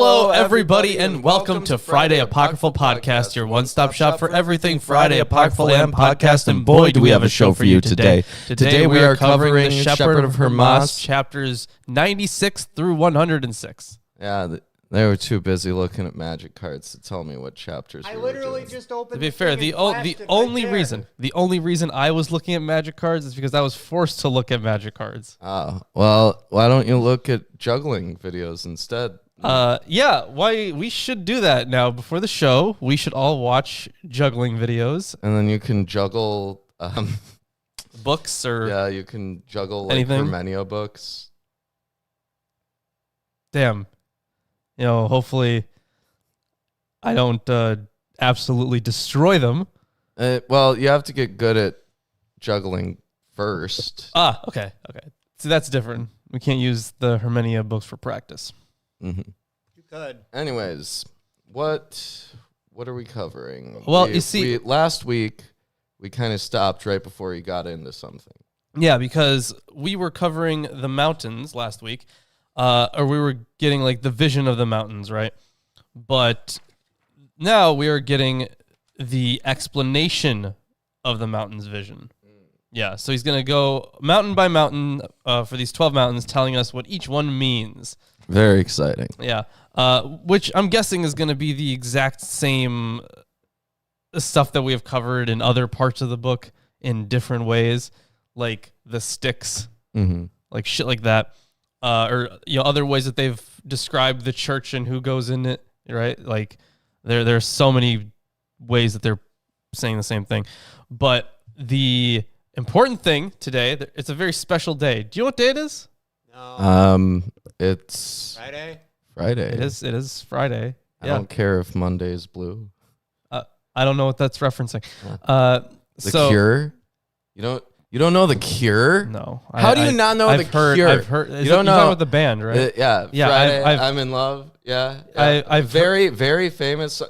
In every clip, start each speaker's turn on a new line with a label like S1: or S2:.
S1: Hello, everybody, and welcome to Friday Apocryphal Podcast, your one-stop shop for everything Friday Apocryphal and podcast. And boy, do we have a show for you today. Today we are covering the Shepherd of Hermas, chapters 96 through 106.
S2: Yeah, they were too busy looking at magic cards to tell me what chapters.
S3: I literally just opened.
S1: To be fair, the only reason I was looking at magic cards is because I was forced to look at magic cards.
S2: Oh, well, why don't you look at juggling videos instead?
S1: Yeah, why we should do that now before the show. We should all watch juggling videos,
S2: and then you can juggle
S1: books or
S2: you can juggle
S1: anything.
S2: Hermenia books.
S1: Damn. Hopefully I don't absolutely destroy them.
S2: Well, you have to get good at juggling first.
S1: Okay. So that's different. We can't use the Hermenia books for practice.
S2: Mm-hmm.
S3: You could.
S2: Anyways, what are we covering?
S1: Well, you see,
S2: last week we kind of stopped right before you got into something.
S1: Yeah, because we were covering the mountains last week. Or we were getting like the vision of the mountains, right? But now we are getting the explanation of the mountain's vision. Yeah, so he's going to go mountain by mountain for these 12 mountains, telling us what each one means.
S2: Very exciting.
S1: Yeah, which I'm guessing is going to be the exact same stuff that we have covered in other parts of the book in different ways, like the sticks, like shit like that. Or other ways that they've described the church and who goes in it, right? Like there's so many ways that they're saying the same thing. But the important thing today, it's a very special day. Do you know what day it is?
S3: No.
S2: It's
S3: Friday.
S2: Friday.
S1: It is Friday.
S2: I don't care if Monday is blue.
S1: I don't know what that's referencing.
S2: The Cure? You don't know The Cure?
S1: No.
S2: How do you not know The Cure?
S1: I've heard.
S2: You don't know.
S1: You're talking about the band, right?
S2: Yeah. Friday, I'm in love. Yeah.
S1: I've
S2: very, very famous.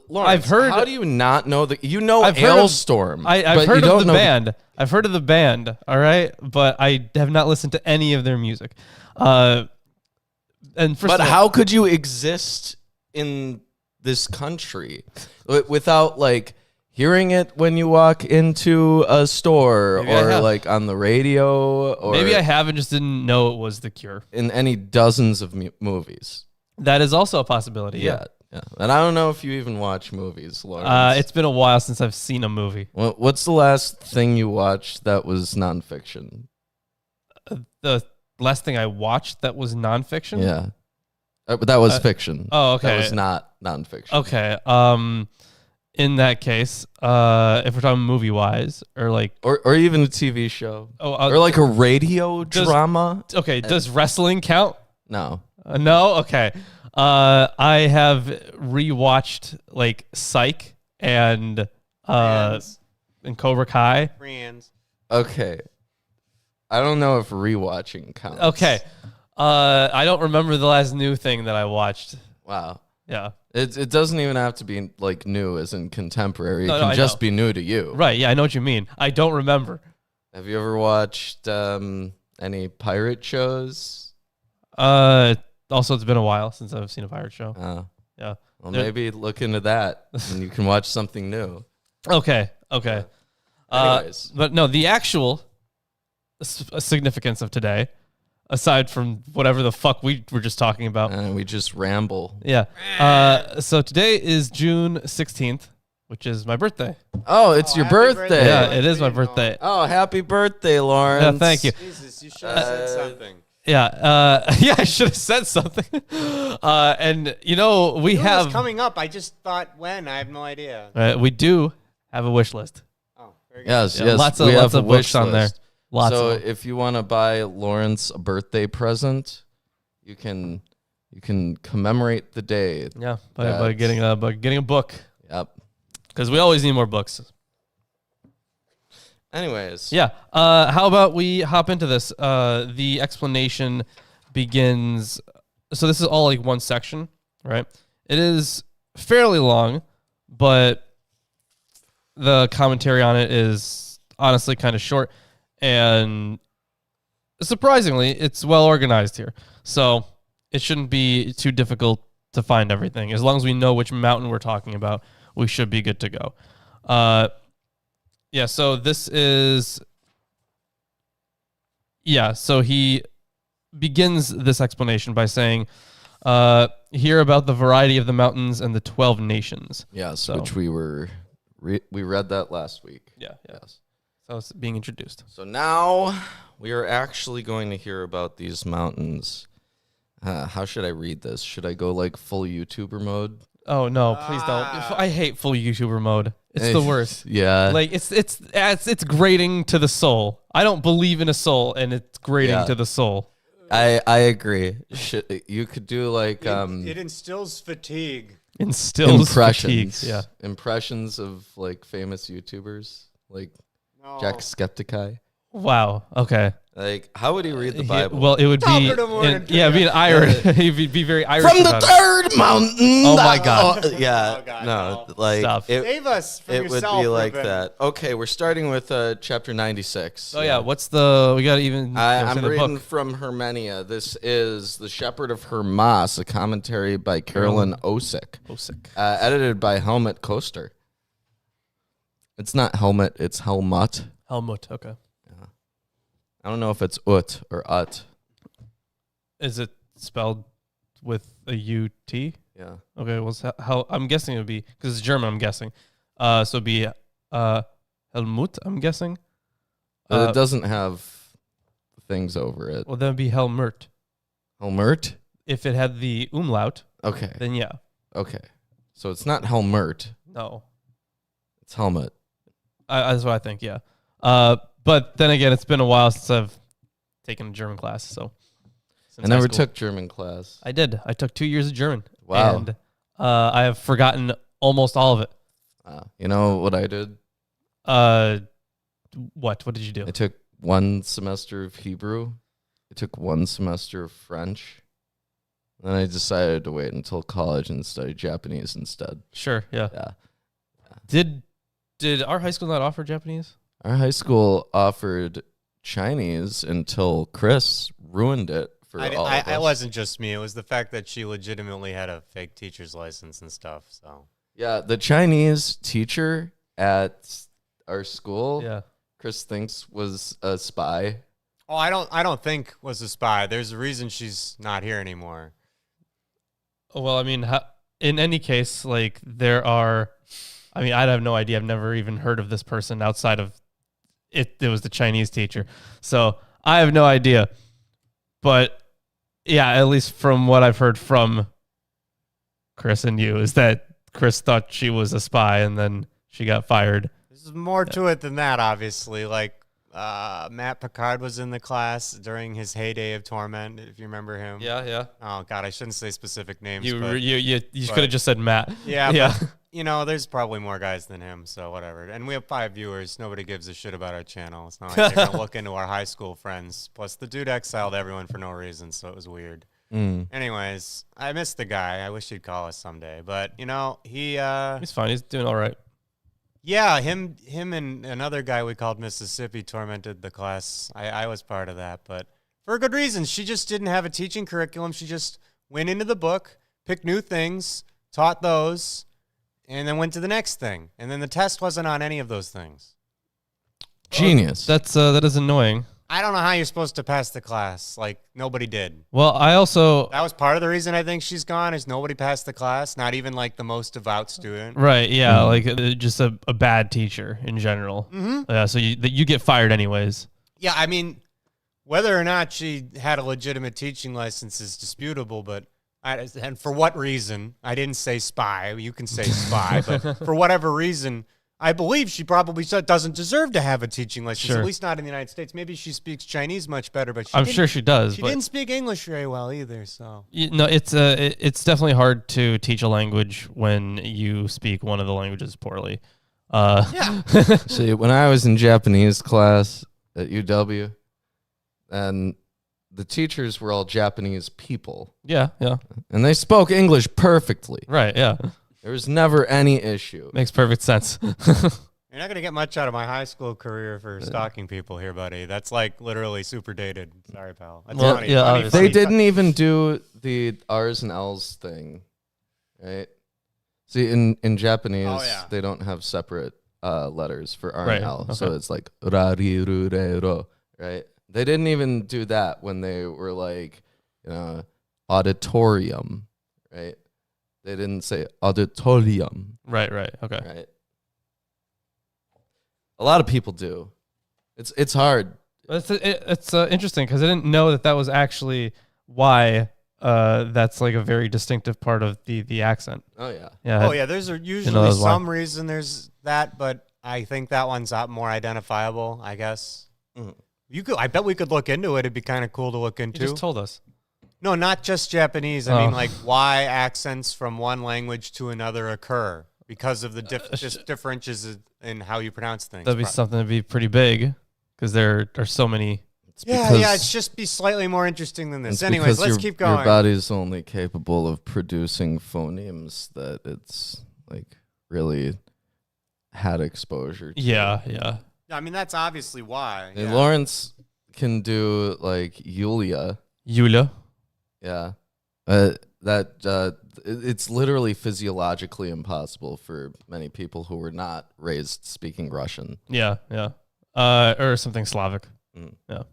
S2: Lawrence,
S1: I've heard.
S2: How do you not know you know
S1: I've
S2: Hailstorm?
S1: I've heard of the band. I've heard of the band. All right, but I have not listened to any of their music. But
S2: how could you exist in this country without hearing it when you walk into a store or on the radio? Or
S1: maybe I have and just didn't know it was The Cure.
S2: In any dozens of movies.
S1: That is also a possibility, yeah.
S2: And I don't know if you even watch movies, Lawrence.
S1: It's been a while since I've seen a movie.
S2: What's the last thing you watched that was nonfiction?
S1: The last thing I watched that was nonfiction?
S2: Yeah. But that was fiction.
S1: Oh, okay.
S2: That was not nonfiction.
S1: Okay. In that case, if we're talking movie-wise,
S2: or even a TV show, or a radio drama.
S1: Okay, does wrestling count?
S2: No.
S1: No. Okay. I have rewatched Psych and Cobra Kai.
S3: Friends.
S2: Okay. I don't know if rewatching counts.
S1: Okay. I don't remember the last new thing that I watched.
S2: Wow.
S1: Yeah.
S2: It doesn't even have to be new as in contemporary. It can just be new to you.
S1: Right. Yeah, I know what you mean. I don't remember.
S2: Have you ever watched any pirate shows?
S1: Also, it's been a while since I've seen a pirate show. Yeah.
S2: Well, maybe look into that and you can watch something new.
S1: Okay.
S2: Anyways.
S1: But no, the actual significance of today, aside from whatever the fuck we were just talking about.
S2: We just ramble.
S1: Yeah. So today is June 16th, which is my birthday.
S2: Oh, it's your birthday.
S1: Yeah, it is my birthday.
S2: Oh, happy birthday, Lawrence.
S1: Yeah, thank you.
S3: Jesus, you should have said something.
S1: Yeah. Yeah, I should have said something. And, we have...
S3: coming up. I just thought when. I have no idea.
S1: We do have a wish list.
S3: Oh, very good.
S2: Yes.
S1: Lots of books on there.
S2: So if you want to buy Lawrence a birthday present, you can commemorate the day.
S1: Yeah, by getting a book.
S2: Yep.
S1: Because we always need more books.
S2: Anyways.
S1: Yeah. How about we hop into this? The explanation begins. So this is all one section, right? It is fairly long, but the commentary on it is honestly kind of short. And surprisingly, it's well organized here. So it shouldn't be too difficult to find everything. As long as we know which mountain we're talking about, we should be good to go. So this is... Yeah, so he begins this explanation by saying, hear about the variety of the mountains and the 12 nations.
S2: Yes, which we read that last week.
S1: Yeah. Yes. So it's being introduced.
S2: So now we are actually going to hear about these mountains. How should I read this? Should I go like full YouTuber mode?
S1: Oh no, please don't. I hate full YouTuber mode. It's the worst.
S2: Yeah.
S1: Like it's grating to the soul. I don't believe in a soul, and it's grating to the soul.
S2: I agree. You could do like
S3: it instills fatigue.
S2: Impressions.
S1: Fatigue. Yeah.
S2: Impressions of like famous YouTubers, like Jack Skepticai.
S1: Wow. Okay.
S2: Like, how would he read the Bible?
S1: Well, it would be be an Irish. He'd be very Irish.
S2: From the third mountain.
S1: Oh my God.
S2: Yeah.
S3: Oh God,
S2: no. Like,
S1: Stop.
S3: Save us from
S2: it
S3: yourself,
S2: would be like
S3: Ruben.
S2: that. Okay, we're starting with chapter 96.
S1: Oh yeah. What's the? We got to even.
S2: I'm reading from Hermenia. This is the Shepherd of Hermas, a commentary by Carolyn Osick. Edited by Helmut Koester. It's not helmet. It's Helmut.
S1: Helmut. Okay.
S2: I don't know if it's ut or ut.
S1: Is it spelled with a U-T?
S2: Yeah.
S1: Okay, well, how I'm guessing it would be, because it's German, I'm guessing. So it'd be Helmut, I'm guessing.
S2: But it doesn't have things over it.
S1: Well, then it'd be Helmert.
S2: Helmert?
S1: If it had the umlaut,
S2: okay.
S1: Then yeah.
S2: Okay. So it's not Helmert.
S1: No.
S2: It's Helmut.
S1: That's what I think, yeah. But then again, it's been a while since I've taken a German class, so...
S2: I never took German class.
S1: I did. I took 2 years of German.
S2: Wow.
S1: And I have forgotten almost all of it.
S2: You know what I did?
S1: What? What did you do?
S2: I took 1 semester of Hebrew. I took 1 semester of French. And then I decided to wait until college and study Japanese instead.
S1: Sure, yeah.
S2: Yeah.
S1: Did our high school not offer Japanese?
S2: Our high school offered Chinese until Chris ruined it for all of us.
S3: It wasn't just me. It was the fact that she legitimately had a fake teacher's license and stuff. So
S2: yeah, the Chinese teacher at our school,
S1: yeah,
S2: Chris thinks was a spy.
S3: Oh, I don't think was a spy. There's a reason she's not here anymore.
S1: Well, I mean, in any case, like there are. I mean, I have no idea. I've never even heard of this person outside of it. It was the Chinese teacher, so I have no idea. But yeah, at least from what I've heard from Chris and you, is that Chris thought she was a spy, and then she got fired.
S3: There's more to it than that, obviously. Like Matt Picard was in the class during his heyday of torment, if you remember him.
S1: Yeah.
S3: Oh God, I shouldn't say specific names.
S1: You could have just said Matt.
S3: Yeah. But, you know, there's probably more guys than him, so whatever. And we have 5 viewers. Nobody gives a shit about our channel. It's not like they're gonna look into our high school friends. Plus, the dude exiled everyone for no reason, so it was weird. Anyways, I miss the guy. I wish he'd call us someday. But you know, he's
S1: fine. He's doing all right.
S3: Yeah, him and another guy we called Mississippi tormented the class. I was part of that, but for good reasons. She just didn't have a teaching curriculum. She just went into the book, picked new things, taught those, and then went to the next thing. And then the test wasn't on any of those things.
S2: Genius.
S1: That is annoying.
S3: I don't know how you're supposed to pass the class. Like, nobody did.
S1: Well, that
S3: was part of the reason I think she's gone, is nobody passed the class. Not even like the most devout student.
S1: Right, yeah, like just a bad teacher in general. Yeah, so you get fired anyways.
S3: Yeah, I mean, whether or not she had a legitimate teaching license is disputable, but and for what reason? I didn't say spy. You can say spy, but for whatever reason, I believe she probably doesn't deserve to have a teaching license, at least not in the United States. Maybe she speaks Chinese much better, but
S1: I'm sure she does.
S3: She didn't speak English very well either. So
S1: no, it's definitely hard to teach a language when you speak one of the languages poorly.
S3: Yeah.
S2: See, when I was in Japanese class at UW, and the teachers were all Japanese people.
S1: Yeah.
S2: And they spoke English perfectly.
S1: Right, yeah.
S2: There was never any issue.
S1: Makes perfect sense.
S3: You're not going to get much out of my high school career for stalking people here, buddy. That's like literally super dated. Sorry, pal. That's
S1: well,
S3: funny.
S1: Yeah,
S3: funny.
S2: They didn't even do the R's and L's thing. right? See, in Japanese, they don't have separate letters for R and L, so it's like ra, ri, ru, re, ro, right? They didn't even do that when they were like, auditorium, right? They didn't say auditorium.
S1: Right, okay.
S2: Right. A lot of people do. It's hard.
S1: It's interesting because I didn't know that was actually why that's like a very distinctive part of the accent.
S2: Oh, yeah.
S3: Yeah, there's usually some reason there's that, but I think that one's more identifiable, I guess. Mm-hmm. I bet we could look into it. It'd be kind of cool to look into.
S1: You just told us.
S3: No, not just Japanese. I mean, like why accents from one language to another occur because of the differences in how you pronounce things.
S1: That'd be something to be pretty big because there are so many.
S3: It's just be slightly more interesting than this. Anyways, let's keep going.
S2: Your body's only capable of producing phonemes that it's like really had exposure to.
S1: Yeah.
S3: I mean, that's obviously why.
S2: And Lawrence can do like Yulia. Yeah. It's literally physiologically impossible for many people who were not raised speaking Russian.
S1: Yeah. Or something Slavic. Yeah.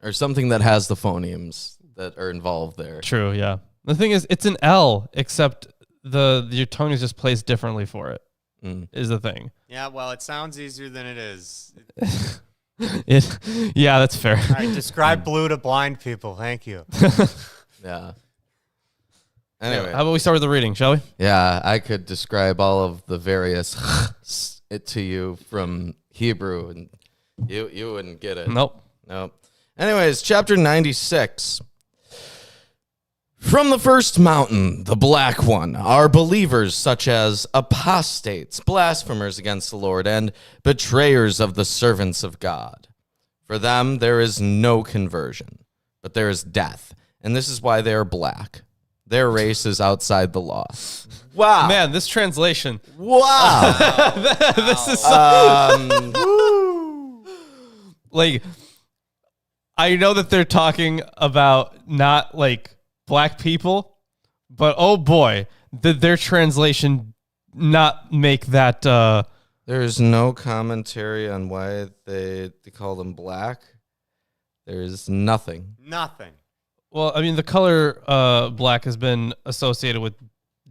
S2: Or something that has the phonemes that are involved there.
S1: True, yeah. The thing is, it's an L, except your tongue is just placed differently for it, is the thing.
S3: Yeah, well, it sounds easier than it is.
S1: Yeah, that's fair.
S3: All right, describe blue to blind people. Thank you.
S2: Yeah. Anyway.
S1: How about we start with the reading, shall we?
S2: Yeah, I could describe all of the various it to you from Hebrew, and you wouldn't get it.
S1: Nope.
S2: Anyways, chapter 96. From the first mountain, the black one, are believers such as apostates, blasphemers against the Lord, and betrayers of the servants of God. For them there is no conversion, but there is death, and this is why they are black. Their race is outside the law. Wow.
S1: Man, this translation.
S2: Wow.
S1: This is like, I know that they're talking about not like black people, but oh boy, did their translation not make that.
S2: There's no commentary on why they call them black. There's nothing.
S1: Well, I mean, the color black has been associated with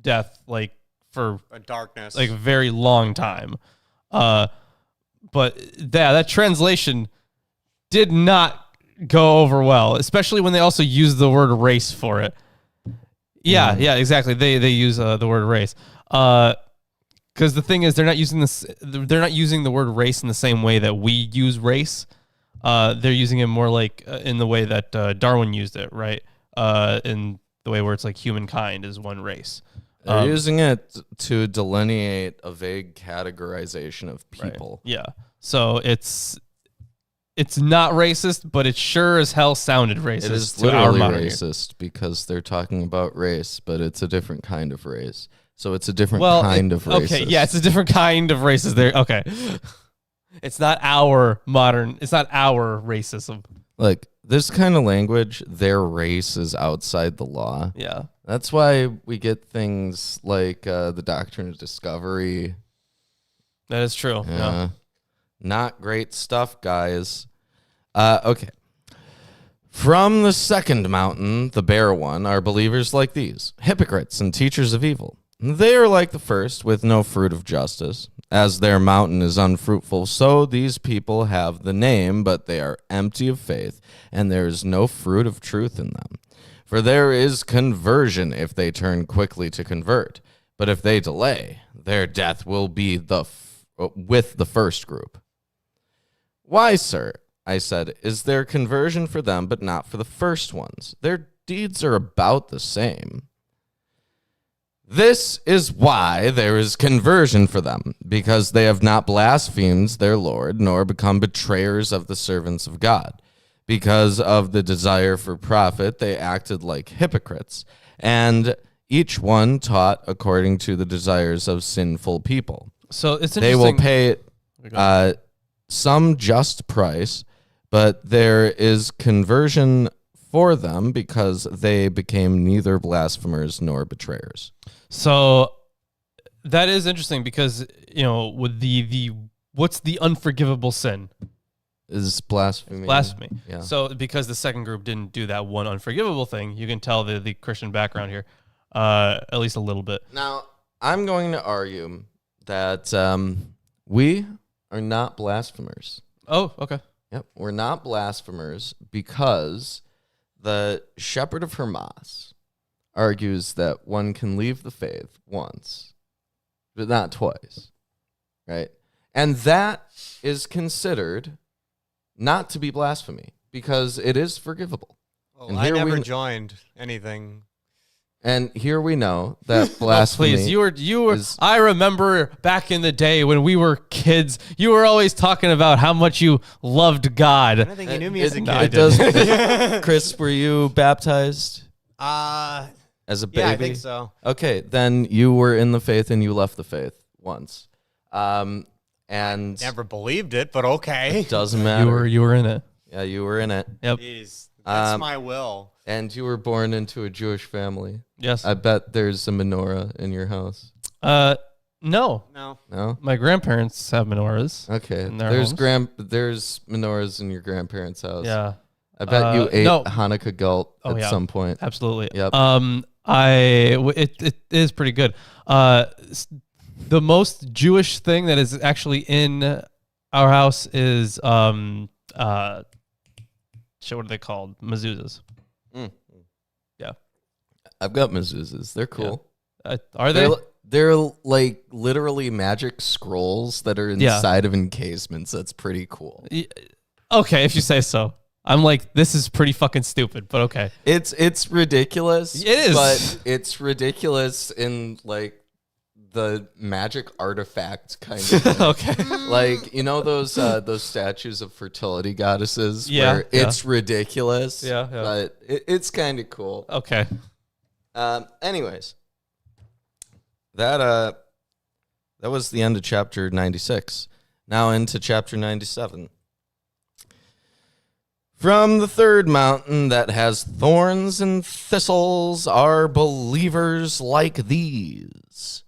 S1: death, like for
S3: a darkness,
S1: like a very long time. But that translation did not go over well, especially when they also use the word race for it. Yeah, exactly. They use the word race. Because the thing is, they're not using the word race in the same way that we use race. They're using it more like in the way that Darwin used it, right? In the way where it's like humankind is one race.
S2: They're using it to delineate a vague categorization of people.
S1: Right. Yeah. So it's not racist, but it sure as hell sounded racist.
S2: It is literally racist because they're talking about race, but it's a different kind of race. So it's a different kind of racist.
S1: Okay, yeah, it's a different kind of racist there. Okay. It's not our racism.
S2: Like, this kind of language, their race is outside the law.
S1: Yeah.
S2: That's why we get things like the doctrine of discovery.
S1: That is true. Yeah.
S2: Not great stuff, guys. Okay. From the second mountain, the bare one, are believers like these, hypocrites and teachers of evil. They are like the first, with no fruit of justice. As their mountain is unfruitful, so these people have the name, but they are empty of faith, and there is no fruit of truth in them. For there is conversion if they turn quickly to convert, but if they delay, their death will be with the first group. Why, sir, I said, is there conversion for them, but not for the first ones? Their deeds are about the same. This is why there is conversion for them, because they have not blasphemed their Lord, nor become betrayers of the servants of God. Because of the desire for profit, they acted like hypocrites, and each one taught according to the desires of sinful people.
S1: So it's interesting.
S2: They will pay some just price, but there is conversion for them because they became neither blasphemers nor betrayers.
S1: So that is interesting because, with the what's the unforgivable sin?
S2: Is blasphemy.
S1: Blasphemy.
S2: Yeah.
S1: So because the second group didn't do that one unforgivable thing, you can tell the Christian background here, at least a little bit.
S2: Now, I'm going to argue that we are not blasphemers.
S1: Oh, okay.
S2: Yep, we're not blasphemers because the Shepherd of Hermas argues that one can leave the faith once, but not twice, right? And that is considered not to be blasphemy because it is forgivable.
S3: Well, I never joined anything.
S2: And here we know that blasphemy.
S1: Please, you were. I remember back in the day when we were kids, you were always talking about how much you loved God.
S3: I don't think you knew me as a kid.
S2: It does. Chris, were you baptized? As a baby?
S3: Yeah, I think so.
S2: Okay, then you were in the faith and you left the faith once. And
S3: never believed it, but okay.
S2: It doesn't matter.
S1: You were in it.
S2: Yeah, you were in it.
S1: Yep.
S3: Jeez, that's my will.
S2: And you were born into a Jewish family.
S1: Yes.
S2: I bet there's a menorah in your house.
S1: No.
S2: No?
S1: My grandparents have menorahs.
S2: Okay.
S1: In their
S2: There's
S1: homes.
S2: there's menorahs in your grandparents' house.
S1: Yeah.
S2: I bet you ate
S1: no.
S2: Hanukkah gelt at some point.
S1: Absolutely.
S2: Yep.
S1: It is pretty good. The most Jewish thing that is actually in our house is what are they called? Mezuzahs.
S2: Mm.
S1: Yeah.
S2: I've got mezuzahs. They're cool.
S1: Yeah. Are they?
S2: They're like literally magic scrolls that are inside of encasements. That's pretty cool.
S1: Okay, if you say so. I'm like, this is pretty fucking stupid, but okay.
S2: It's ridiculous.
S1: It is.
S2: But it's ridiculous in like the magic artifact kind of thing.
S1: Okay.
S2: Like, those statues of fertility goddesses where it's ridiculous.
S1: Yeah.
S2: But it's kind of cool.
S1: Okay.
S2: Anyways, that was the end of chapter 96. Now into chapter 97. From the third mountain that has thorns and thistles are believers like these.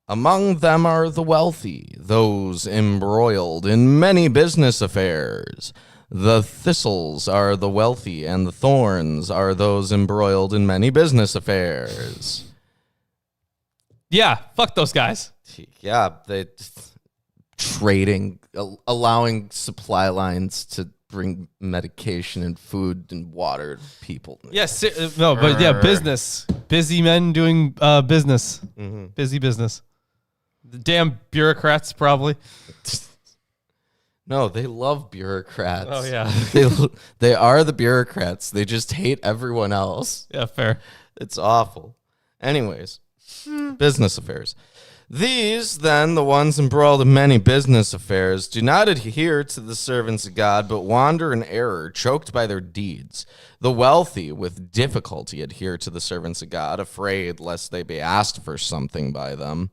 S2: Among them are the wealthy, those embroiled in many business affairs. The thistles are the wealthy, and the thorns are those embroiled in many business affairs.
S1: Yeah, fuck those guys.
S2: Yeah, they trading, allowing supply lines to bring medication and food and water to people.
S1: Yes, business. Busy men doing business. Mm-hmm. Busy business. The damn bureaucrats, probably.
S2: No, they love bureaucrats.
S1: Oh, yeah.
S2: They are the bureaucrats. They just hate everyone else.
S1: Yeah, fair.
S2: It's awful. Anyways, business affairs. These, then, the ones embroiled in many business affairs, do not adhere to the servants of God, but wander in error, choked by their deeds. The wealthy, with difficulty, adhere to the servants of God, afraid lest they be asked for something by them.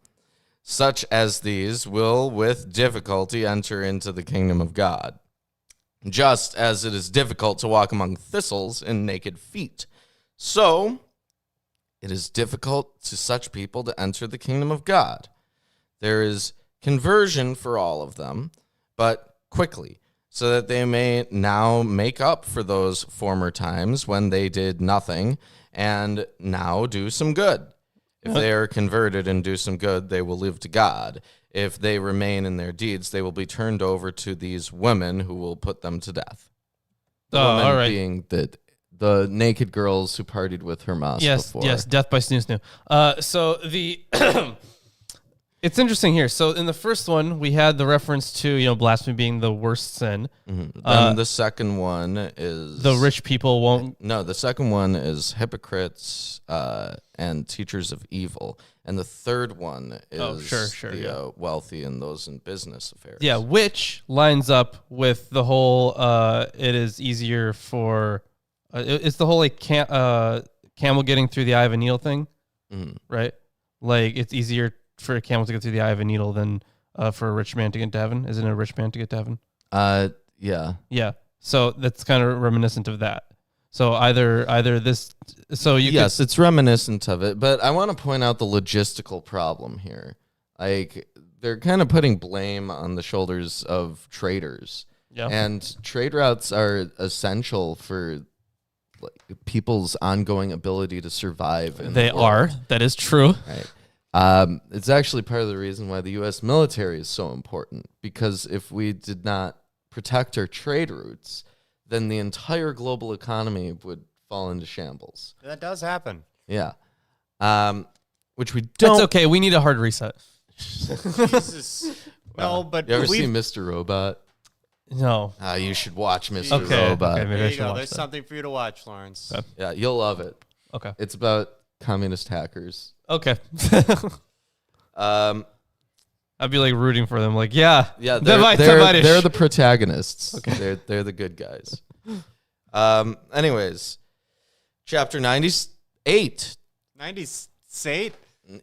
S2: Such as these will, with difficulty, enter into the kingdom of God. Just as it is difficult to walk among thistles in naked feet, so it is difficult to such people to enter the kingdom of God. There is conversion for all of them, but quickly, so that they may now make up for those former times when they did nothing, and now do some good. If they are converted and do some good, they will live to God. If they remain in their deeds, they will be turned over to these women who will put them to death.
S1: All right.
S2: Being the naked girls who partied with Hermas before.
S1: Yes, death by snoo snoo. So the it's interesting here. So in the first one, we had the reference to blasphemy being the worst sin.
S2: Mm-hmm. Then the second one is
S1: the rich people won't.
S2: No, the second one is hypocrites and teachers of evil, and the third one is the wealthy and those in business affairs. Yeah,
S1: which lines up with the whole. It is easier for. It's the whole like camel getting through the eye of a needle thing, right? Like it's easier for a camel to get through the eye of a needle than for a rich man to get to heaven. Isn't it a rich man to get to heaven?
S2: Yeah.
S1: Yeah. So that's kind of reminiscent of that. So either this. So
S2: yes, it's reminiscent of it, but I want to point out the logistical problem here. Like they're kind of putting blame on the shoulders of traders, and trade routes are essential for people's ongoing ability to survive.
S1: They are. That is true.
S2: Right. It's actually part of the reason why the U.S. military is so important, because if we did not protect our trade routes, then the entire global economy would fall into shambles.
S3: That does happen.
S2: Yeah. Which we don't.
S1: It's okay. We need a hard reset.
S3: Jesus. No, but
S2: you ever see Mr. Robot?
S1: No.
S2: You should watch Mr. Robot.
S1: Okay, maybe
S3: there
S1: I
S3: you
S1: should
S3: go.
S1: watch
S3: There's
S1: that.
S3: something for you to watch, Lawrence.
S1: Okay.
S2: Yeah, you'll love it.
S1: Okay.
S2: It's about communist hackers.
S1: Okay.
S2: I'd
S1: be like rooting for them. Like, yeah.
S2: They're the protagonists. Okay. They're the good guys. Anyways, chapter 98.
S3: 98?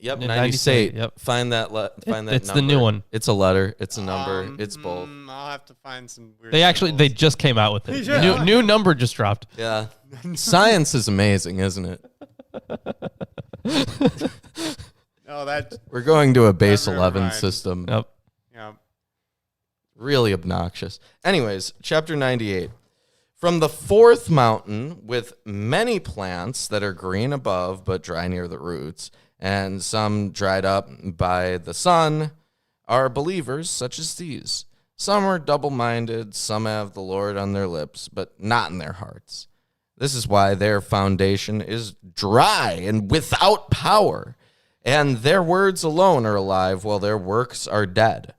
S2: Yep, 98.
S1: Yep.
S2: Find that
S1: It's
S2: number.
S1: the new one.
S2: It's a letter. It's a number. It's both.
S3: I'll have to find some weird
S1: They just came out with it.
S3: Yeah.
S1: New number just dropped.
S2: Yeah. Science is amazing, isn't it?
S3: No,
S2: we're going to a base
S3: Never
S2: 11
S3: mind.
S2: system.
S1: Yep.
S3: Yeah.
S2: Really obnoxious. Anyways, chapter 98. From the fourth mountain, with many plants that are green above but dry near the roots, and some dried up by the sun, are believers such as these. Some are double-minded, some have the Lord on their lips, but not in their hearts. This is why their foundation is dry and without power, and their words alone are alive while their works are dead.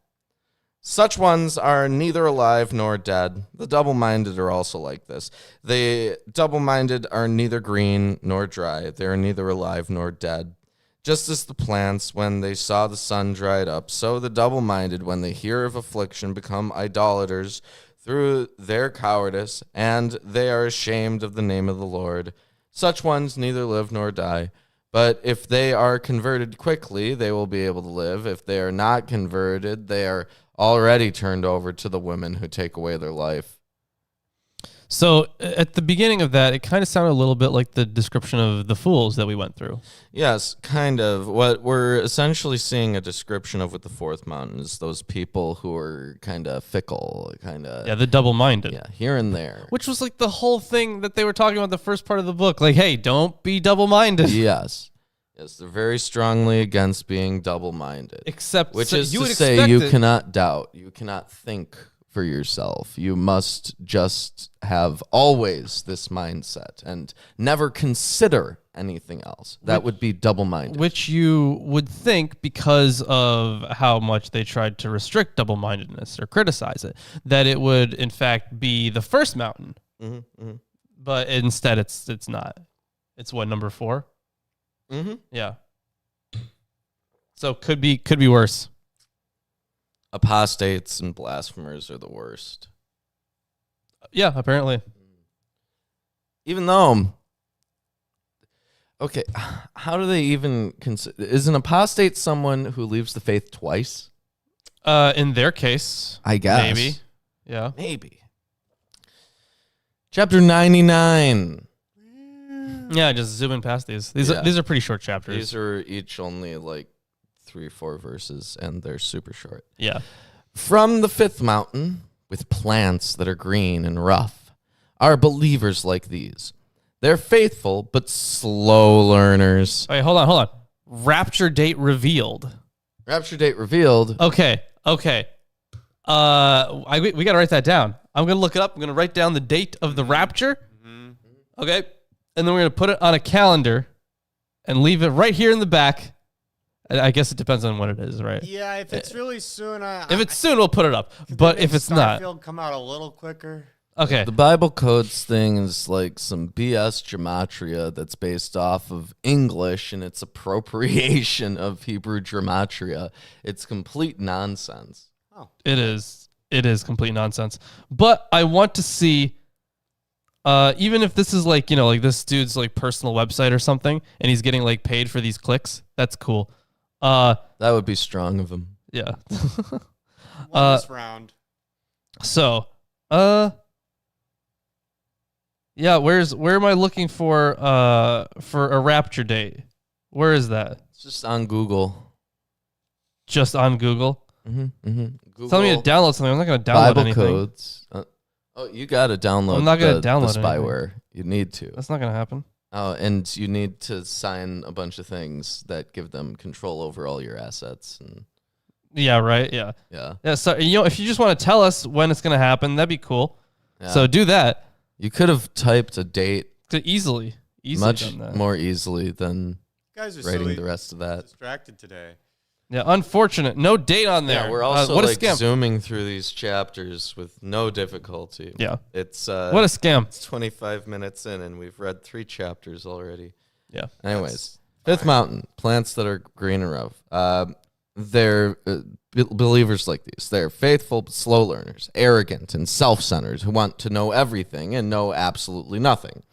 S2: Such ones are neither alive nor dead. The double-minded are also like this. The double-minded are neither green nor dry. They are neither alive nor dead. Just as the plants, when they saw the sun dried up, so the double-minded, when they hear of affliction, become idolaters through their cowardice, and they are ashamed of the name of the Lord. Such ones neither live nor die. But if they are converted quickly, they will be able to live. If they are not converted, they are already turned over to the women who take away their life.
S1: So at the beginning of that, it kind of sounded a little bit like the description of the fools that we went through.
S2: Yes, kind of. What we're essentially seeing a description of with the fourth mountain is those people who are kind of fickle,
S1: the double-minded.
S2: Yeah, here and there.
S1: Which was like the whole thing that they were talking about the first part of the book. Like, hey, don't be double-minded.
S2: Yes, they're very strongly against being double-minded.
S1: Except,
S2: which is to say, you cannot doubt, you cannot think for yourself. You must just have always this mindset and never consider anything else. That would be double-minded.
S1: Which you would think, because of how much they tried to restrict double-mindedness or criticize it, that it would in fact be the first mountain.
S2: Mm-hmm, mm-hmm.
S1: But instead it's not. It's what, number 4?
S2: Mm-hmm.
S1: Yeah. So could be worse.
S2: Apostates and blasphemers are the worst.
S1: Yeah, apparently.
S2: Even though, okay, how do they even consider? Is an apostate someone who leaves the faith twice?
S1: In their case,
S2: I guess.
S1: Maybe. Yeah.
S2: Maybe. Chapter 99.
S1: Yeah, just zooming past these. These are pretty short chapters.
S2: These are each only like 3 or 4 verses, and they're super short.
S1: Yeah.
S2: From the fifth mountain, with plants that are green and rough, are believers like these. They're faithful, but slow learners.
S1: Wait, hold on. Rapture date revealed.
S2: Rapture date revealed.
S1: Okay. We got to write that down. I'm going to look it up. I'm going to write down the date of the rapture. Mm-hmm. Okay. And then we're going to put it on a calendar and leave it right here in the back. I guess it depends on what it is, right?
S3: Yeah, if it's really soon.
S1: If it's soon, we'll put it up. But if it's not.
S3: Starfield come out a little quicker.
S1: Okay.
S2: The Bible codes thing is like some BS gematria that's based off of English and its appropriation of Hebrew gematria. It's complete nonsense.
S3: Oh.
S1: It is. It is complete nonsense. But I want to see, even if this is like, like this dude's like personal website or something, and he's getting like paid for these clicks, that's cool.
S2: That would be strong of him.
S1: Yeah.
S3: This round.
S1: So, Yeah, where am I looking for a rapture date? Where is that?
S2: It's just on Google.
S1: Just on Google?
S2: Google
S1: Tell me to download something. I'm not going to download
S2: Bible
S1: anything.
S2: Codes. You got to download
S1: I'm not gonna download
S2: the spyware. You need to.
S1: That's not going to happen.
S2: Oh, and you need to sign a bunch of things that give them control over all your assets. And
S1: yeah, right. Yeah.
S2: Yeah.
S1: So, if you just want to tell us when it's going to happen, that'd be cool. Yeah. So do that.
S2: You could have typed a date
S1: easily
S2: much
S1: done that.
S2: more easily than
S3: guys are
S2: writing the rest of that.
S3: Distracted today.
S1: Yeah, unfortunate. No date on there.
S2: Yeah, we're also zooming through these chapters with no difficulty.
S1: Yeah.
S2: It's
S1: what a scam.
S2: It's 25 minutes in and we've read 3 chapters already.
S1: Yeah.
S2: Anyways, Fifth Mountain, plants that are green and rough. They're believers like these. They're faithful but slow learners, arrogant and self-centered who want to know everything and know absolutely nothing.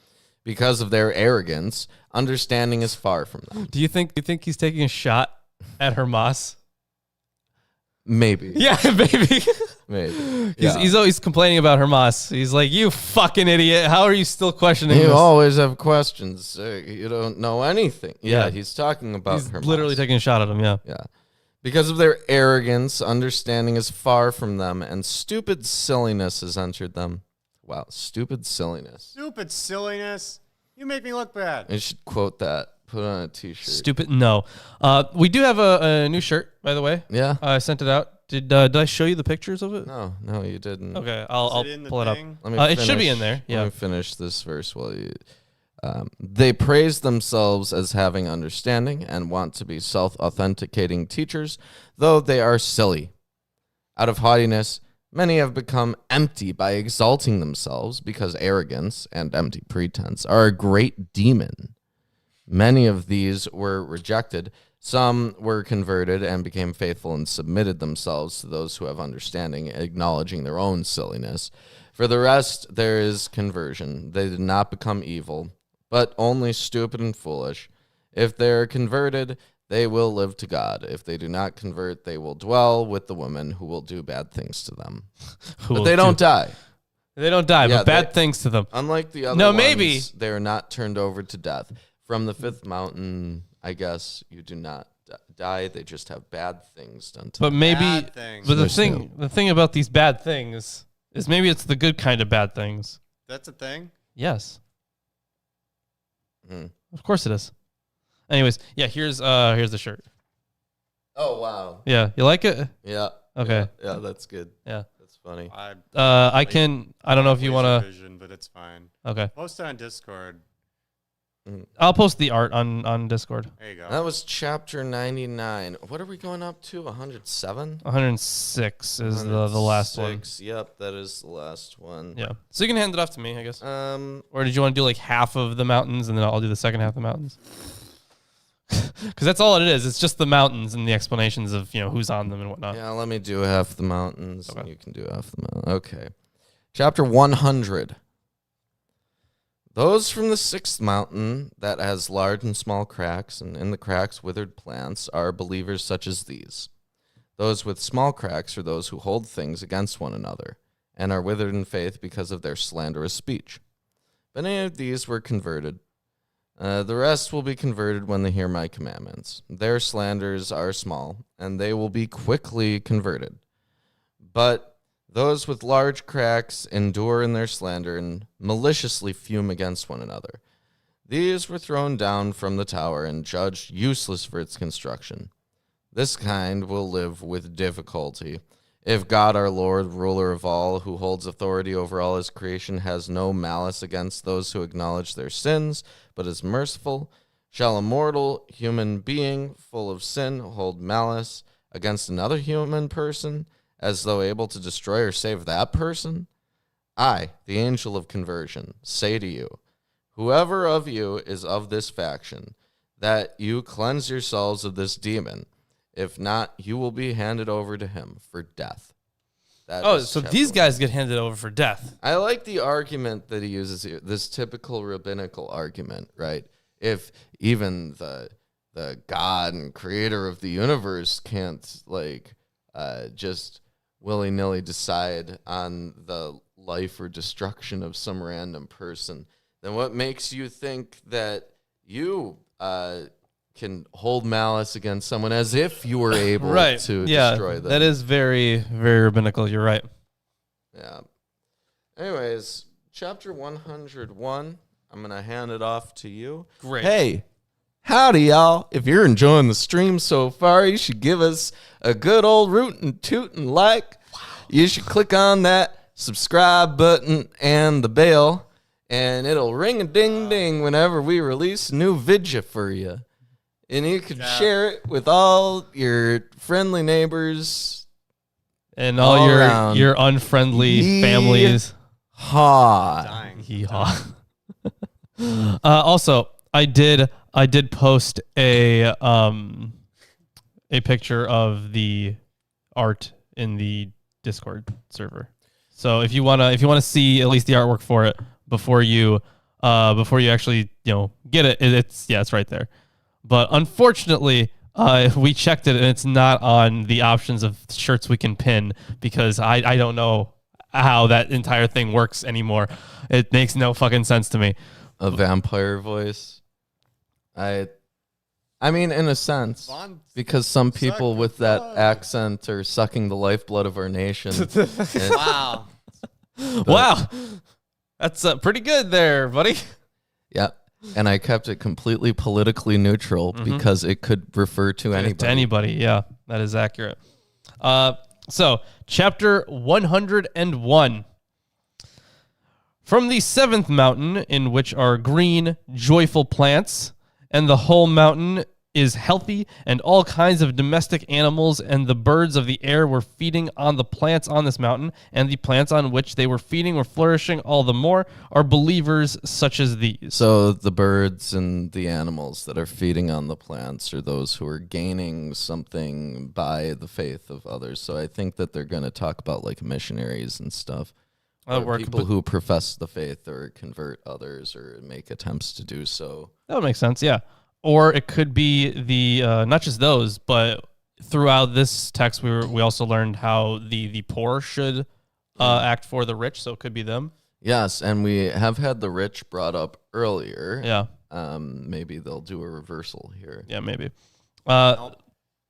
S2: Because of their arrogance, understanding is far from them.
S1: Do you think he's taking a shot at Hermas?
S2: Maybe.
S1: Yeah, maybe.
S2: Maybe.
S1: He's always complaining about Hermas. He's like, you fucking idiot. How are you still questioning
S2: You
S1: this?
S2: always have questions. You don't know anything. Yeah, he's talking about
S1: He's
S2: Hermas.
S1: literally taking a shot at him, yeah.
S2: Yeah. Because of their arrogance, understanding is far from them, and stupid silliness has entered them. Wow, stupid silliness.
S3: Stupid silliness. You make me look bad.
S2: You should quote that. Put it on a t-shirt.
S1: Stupid. No. We do have a new shirt, by the way.
S2: Yeah.
S1: I sent it out. Did I show you the pictures of it?
S2: No, you didn't.
S1: Okay, I'll pull it up.
S2: Let me
S1: it should be in there. Yeah.
S2: Let me finish this verse while you... they praise themselves as having understanding and want to be self-authenticating teachers, though they are silly. Out of haughtiness, many have become empty by exalting themselves, because arrogance and empty pretense are a great demon. Many of these were rejected. Some were converted and became faithful and submitted themselves to those who have understanding, acknowledging their own silliness. For the rest, there is conversion. They did not become evil, but only stupid and foolish. If they are converted, they will live to God. If they do not convert, they will dwell with the women who will do bad things to them. But they don't die.
S1: They don't die, but bad things to them.
S2: Unlike the other ones, they are not turned over to death. From the Fifth Mountain, I guess you do not die. They just have bad things done to them.
S1: But maybe, but the thing about these bad things is maybe it's the good kind of bad things.
S3: That's a thing?
S1: Yes. Of course it is. Anyways, yeah, here's the shirt.
S2: Oh, wow.
S1: Yeah, you like it?
S2: Yeah.
S1: Okay.
S2: Yeah, that's good.
S1: Yeah.
S2: That's funny.
S1: I don't know if you want
S3: to, but it's fine.
S1: Okay.
S3: Post it on Discord.
S1: I'll post the art on Discord.
S3: There you go.
S2: That was chapter 99. What are we going up to? 107?
S1: 106 is the last one.
S2: Yep, that is the last one.
S1: Yeah. So you can hand it off to me, I guess. Or did you want to do like half of the mountains and then I'll do the second half of the mountains? Because that's all it is. It's just the mountains and the explanations of who's on them and whatnot.
S2: Yeah, let me do half the mountains. Okay. And you can do half the mountains. Okay. Chapter 100. Those from the sixth mountain that has large and small cracks, and in the cracks withered plants, are believers such as these. Those with small cracks are those who hold things against one another, and are withered in faith because of their slanderous speech. But any of these were converted. The rest will be converted when they hear my commandments. Their slanders are small, and they will be quickly converted. But those with large cracks endure in their slander and maliciously fume against one another. These were thrown down from the tower and judged useless for its construction. This kind will live with difficulty. If God our Lord, ruler of all, who holds authority over all his creation, has no malice against those who acknowledge their sins, but is merciful, shall a mortal human being full of sin hold malice against another human person, as though able to destroy or save that person? I, the angel of conversion, say to you, whoever of you is of this faction, that you cleanse yourselves of this demon. If not, you will be handed over to him for death.
S1: So these guys get handed over for death.
S2: I like the argument that he uses here, this typical rabbinical argument, right? If even the God and creator of the universe can't, just willy-nilly decide on the life or destruction of some random person, then what makes you think that you can hold malice against someone as if you were able to destroy them?
S1: That is very, very rabbinical. You're right.
S2: Yeah. Anyways, chapter 101, I'm going to hand it off to you.
S1: Great.
S2: Hey, howdy, y'all. If you're enjoying the stream so far, you should give us a good old rootin' tootin' like. Wow. You should click on that subscribe button and the bell, and it'll ring a ding ding whenever we release a new video for you. And you can share it with all your friendly neighbors
S1: and all your unfriendly families.
S2: Ha.
S1: Yeehaw. Also, I did post a picture of the art in the Discord server. So if you wanna see at least the artwork for it before you actually get it, it's right there. But unfortunately, we checked it and it's not on the options of shirts we can pin because I don't know how that entire thing works anymore. It makes no fucking sense to me.
S2: A vampire voice. I mean, in a sense, because some people with that accent are sucking the lifeblood of our nation.
S3: Wow.
S1: Wow. That's pretty good there, buddy.
S2: Yeah. And I kept it completely politically neutral because it could refer to anybody.
S1: To anybody, yeah. That is accurate. So, chapter 101. From the seventh mountain, in which are green, joyful plants, and the whole mountain is healthy, and all kinds of domestic animals and the birds of the air were feeding on the plants on this mountain, and the plants on which they were feeding were flourishing all the more, are believers such as these.
S2: So the birds and the animals that are feeding on the plants are those who are gaining something by the faith of others. So I think that they're going to talk about like missionaries and stuff. People who profess the faith or convert others or make attempts to do so.
S1: That would make sense, yeah. Or it could be the not just those, but throughout this text, we also learned how the poor should act for the rich, so it could be them.
S2: Yes, and we have had the rich brought up earlier.
S1: Yeah.
S2: Maybe they'll do a reversal here.
S1: Yeah, maybe.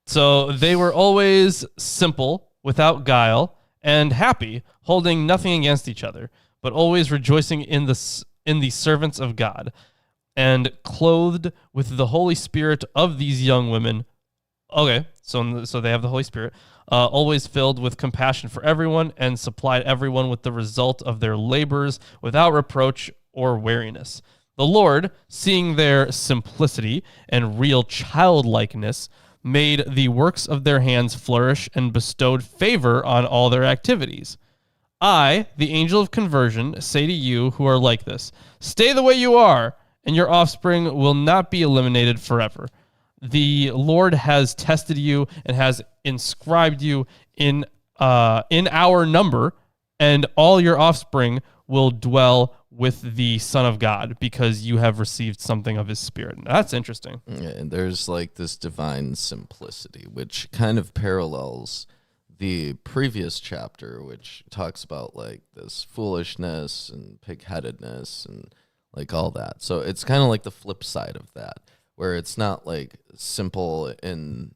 S1: So they were always simple, without guile, and happy, holding nothing against each other, but always rejoicing in the servants of God, and clothed with the Holy Spirit of these young women. Okay, so they have the Holy Spirit, always filled with compassion for everyone, and supplied everyone with the result of their labors without reproach or weariness. The Lord, seeing their simplicity and real childlikeness, made the works of their hands flourish and bestowed favor on all their activities. I, the angel of conversion, say to you who are like this, stay the way you are, and your offspring will not be eliminated forever. The Lord has tested you and has inscribed you in our number, and all your offspring will dwell with the Son of God because you have received something of his Spirit. That's interesting.
S2: Yeah, and there's like this divine simplicity, which kind of parallels the previous chapter, which talks about like this foolishness and pig-headedness and like all that. So it's kind of like the flip side of that, where it's not like simple in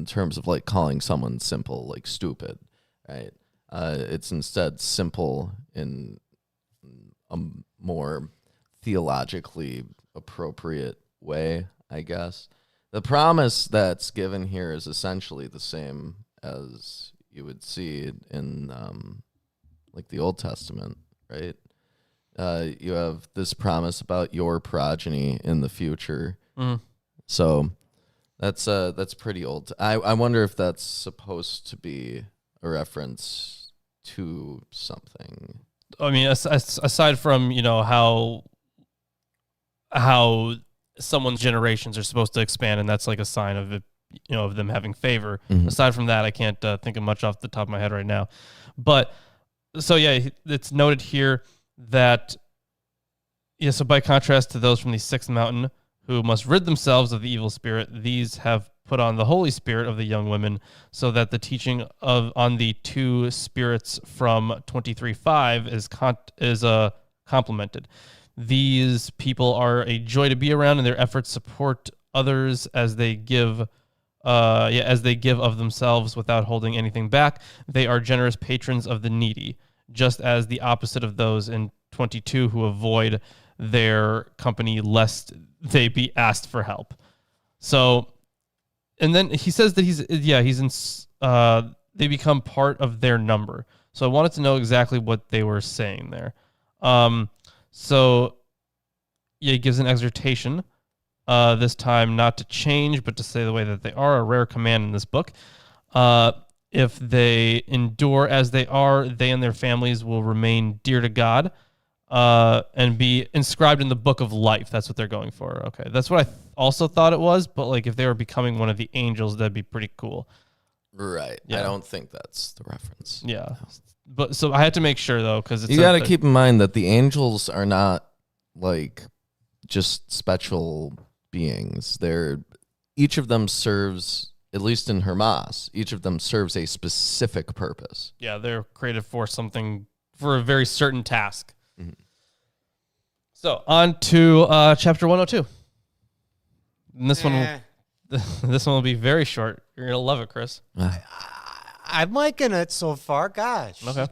S2: terms of like calling someone simple, like stupid, right? It's instead simple in a more theologically appropriate way, I guess. The promise that's given here is essentially the same as you would see in like the Old Testament, right? You have this promise about your progeny in the future. So that's pretty old. I wonder if that's supposed to be a reference to something.
S1: I mean, aside from, how someone's generations are supposed to expand, and that's like a sign of it, of them having favor. Mm-hmm. Aside from that, I can't think of much off the top of my head right now. But so yeah, it's noted here that so by contrast to those from the sixth mountain who must rid themselves of the evil spirit, these have put on the Holy Spirit of the young women, so that the teaching on the two spirits from 23:5 is complemented. These people are a joy to be around, and their efforts support others as they give of themselves without holding anything back. They are generous patrons of the needy, just as the opposite of those in 22 who avoid their company lest they be asked for help. So, and then he says that they become part of their number. So I wanted to know exactly what they were saying there. He gives an exhortation, this time not to change, but to stay the way that they are, a rare command in this book. If they endure as they are, they and their families will remain dear to God, and be inscribed in the book of life. That's what they're going for. Okay, that's what I also thought it was, but like if they were becoming one of the angels, that'd be pretty cool.
S2: Right. Yeah. I don't think that's the reference.
S1: Yeah. But so I had to make sure though, because
S2: you got to keep in mind that the angels are not like just special beings. Each of them serves, at least in Hermas, each of them serves a specific purpose.
S1: Yeah, they're created for a very certain task. Mm-hmm. So on to chapter 102. And this one will be very short. You're gonna love it, Chris.
S3: I'm liking it so far. Gosh.
S1: Okay.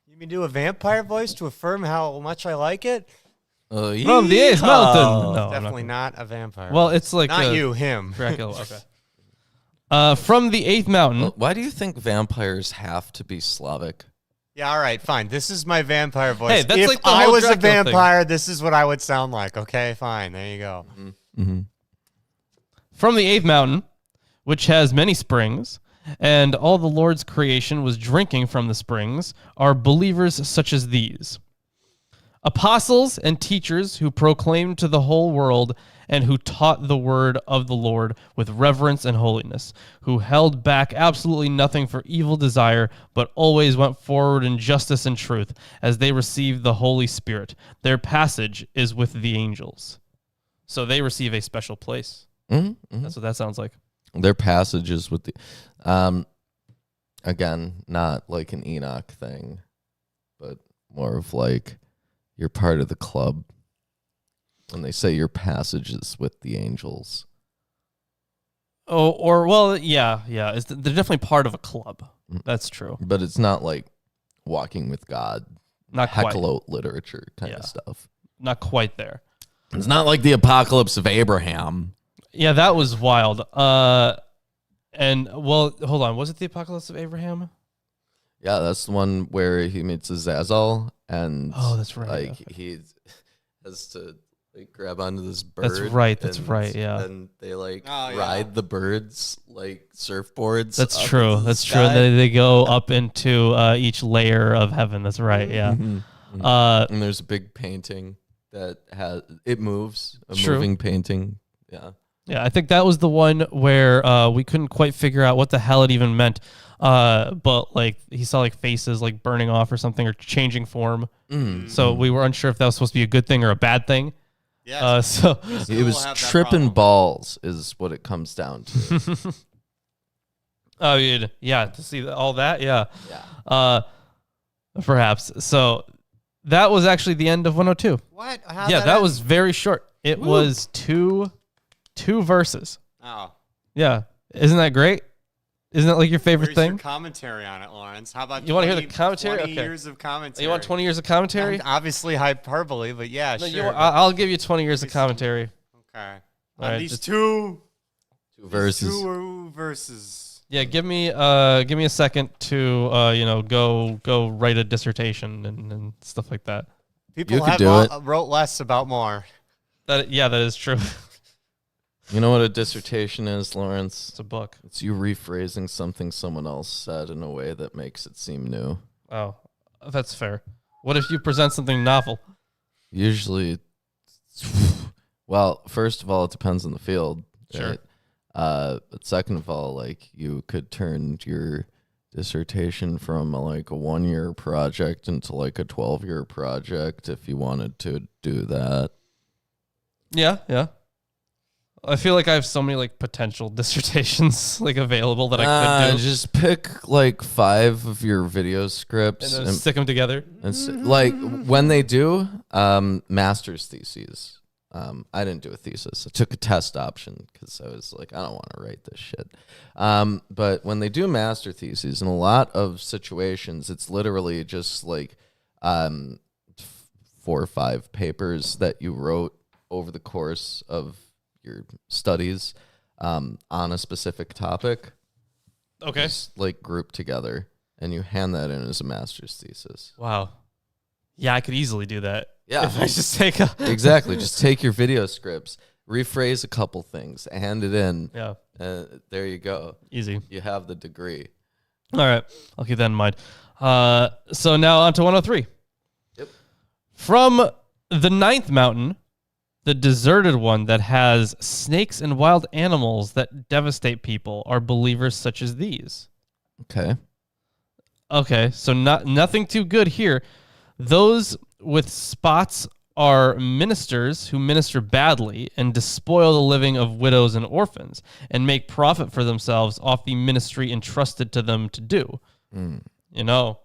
S3: You mean do a vampire voice to affirm how much I like it?
S1: From the Eighth Mountain. No,
S3: definitely not a vampire.
S1: Well, it's like
S3: not you, him.
S1: Dracula. Okay. From the Eighth Mountain.
S2: Well, why do you think vampires have to be Slavic?
S3: Yeah, all right, fine. This is my vampire voice.
S1: Hey, that's
S3: if
S1: like the
S3: I
S1: whole
S3: was
S1: Dracula
S3: a vampire, this is what I would sound like. Okay, fine. There you go.
S2: Mm-hmm.
S1: From the Eighth Mountain, which has many springs, and all the Lord's creation was drinking from the springs, are believers such as these. Apostles and teachers who proclaimed to the whole world and who taught the word of the Lord with reverence and holiness, who held back absolutely nothing for evil desire, but always went forward in justice and truth as they received the Holy Spirit. Their passage is with the angels. So they receive a special place.
S2: Mm-hmm.
S1: That's what that sounds like.
S2: Their passage is with the... again, not like an Enoch thing, but more of like... You're part of the club. When they say your passage is with the angels.
S1: Oh, yeah. They're definitely part of a club. That's true.
S2: But it's not like walking with God,
S1: not
S2: Hecalote literature kind of stuff.
S1: Not quite there.
S2: It's not like the Apocalypse of Abraham.
S1: Yeah, that was wild. Hold on. Was it the Apocalypse of Abraham?
S2: Yeah, that's the one where he meets Azazel. And
S1: that's right.
S2: Like he has to like grab onto this bird.
S1: That's right. Yeah.
S2: And they ride the birds like surfboards.
S1: That's true. And then they go up into each layer of heaven. That's right. Yeah.
S2: Mm-hmm. And there's a big painting that moves. Moving painting. Yeah.
S1: Yeah, I think that was the one where we couldn't quite figure out what the hell it even meant. But like he saw like faces like burning off or something or changing form. So we were unsure if that was supposed to be a good thing or a bad thing.
S3: Yeah.
S1: So
S2: it was tripping balls is what it comes down to.
S1: Oh, yeah. To see all that. Yeah. Perhaps. So that was actually the end of 102.
S3: What?
S1: That was very short. It was two verses.
S3: Oh.
S1: Yeah. Isn't that great? Isn't that like your favorite thing?
S3: Your commentary on it, Lawrence? How about
S1: you want to hear the commentary?
S3: 20 years of commentary.
S1: You want 20 years of commentary?
S3: Obviously hyperbole, but yeah,
S1: no,
S3: sure.
S1: I'll give you 20 years of commentary.
S3: Okay.
S1: Right,
S3: these two
S2: verses.
S3: Two verses.
S1: Yeah, give me a second to go write a dissertation and stuff like that.
S3: People wrote less about more.
S1: That is true.
S2: You know what a dissertation is, Lawrence?
S1: It's a book.
S2: It's you rephrasing something someone else said in a way that makes it seem new.
S1: Oh, that's fair. What if you present something novel?
S2: Usually, well, first of all, it depends on the field.
S1: Sure.
S2: Right? But second of all, like you could turn your dissertation from like a 1-year project into like a 12-year project if you wanted to do that.
S1: Yeah. I feel like I have so many like potential dissertations like available that I could do.
S2: Just pick like 5 of your video scripts
S1: and stick them together.
S2: And like when they do master's theses. I didn't do a thesis. I took a test option because I was like, I don't want to write this shit. But when they do master theses, in a lot of situations, it's literally just like 4 or 5 papers that you wrote over the course of your studies on a specific topic.
S1: Okay.
S2: Just like grouped together, and you hand that in as a master's thesis.
S1: Wow. Yeah, I could easily do that.
S2: Yeah.
S1: If I just take a...
S2: Exactly. Just take your video scripts, rephrase a couple things, hand it in.
S1: Yeah.
S2: There you go.
S1: Easy.
S2: You have the degree.
S1: All right. I'll keep that in mind. So now on to 103.
S2: Yep.
S1: From the 9th mountain, the deserted one that has snakes and wild animals that devastate people, are believers such as these. Okay, so nothing too good here. Those with spots are ministers who minister badly and despoil the living of widows and orphans and make profit for themselves off the ministry entrusted to them to do. You know,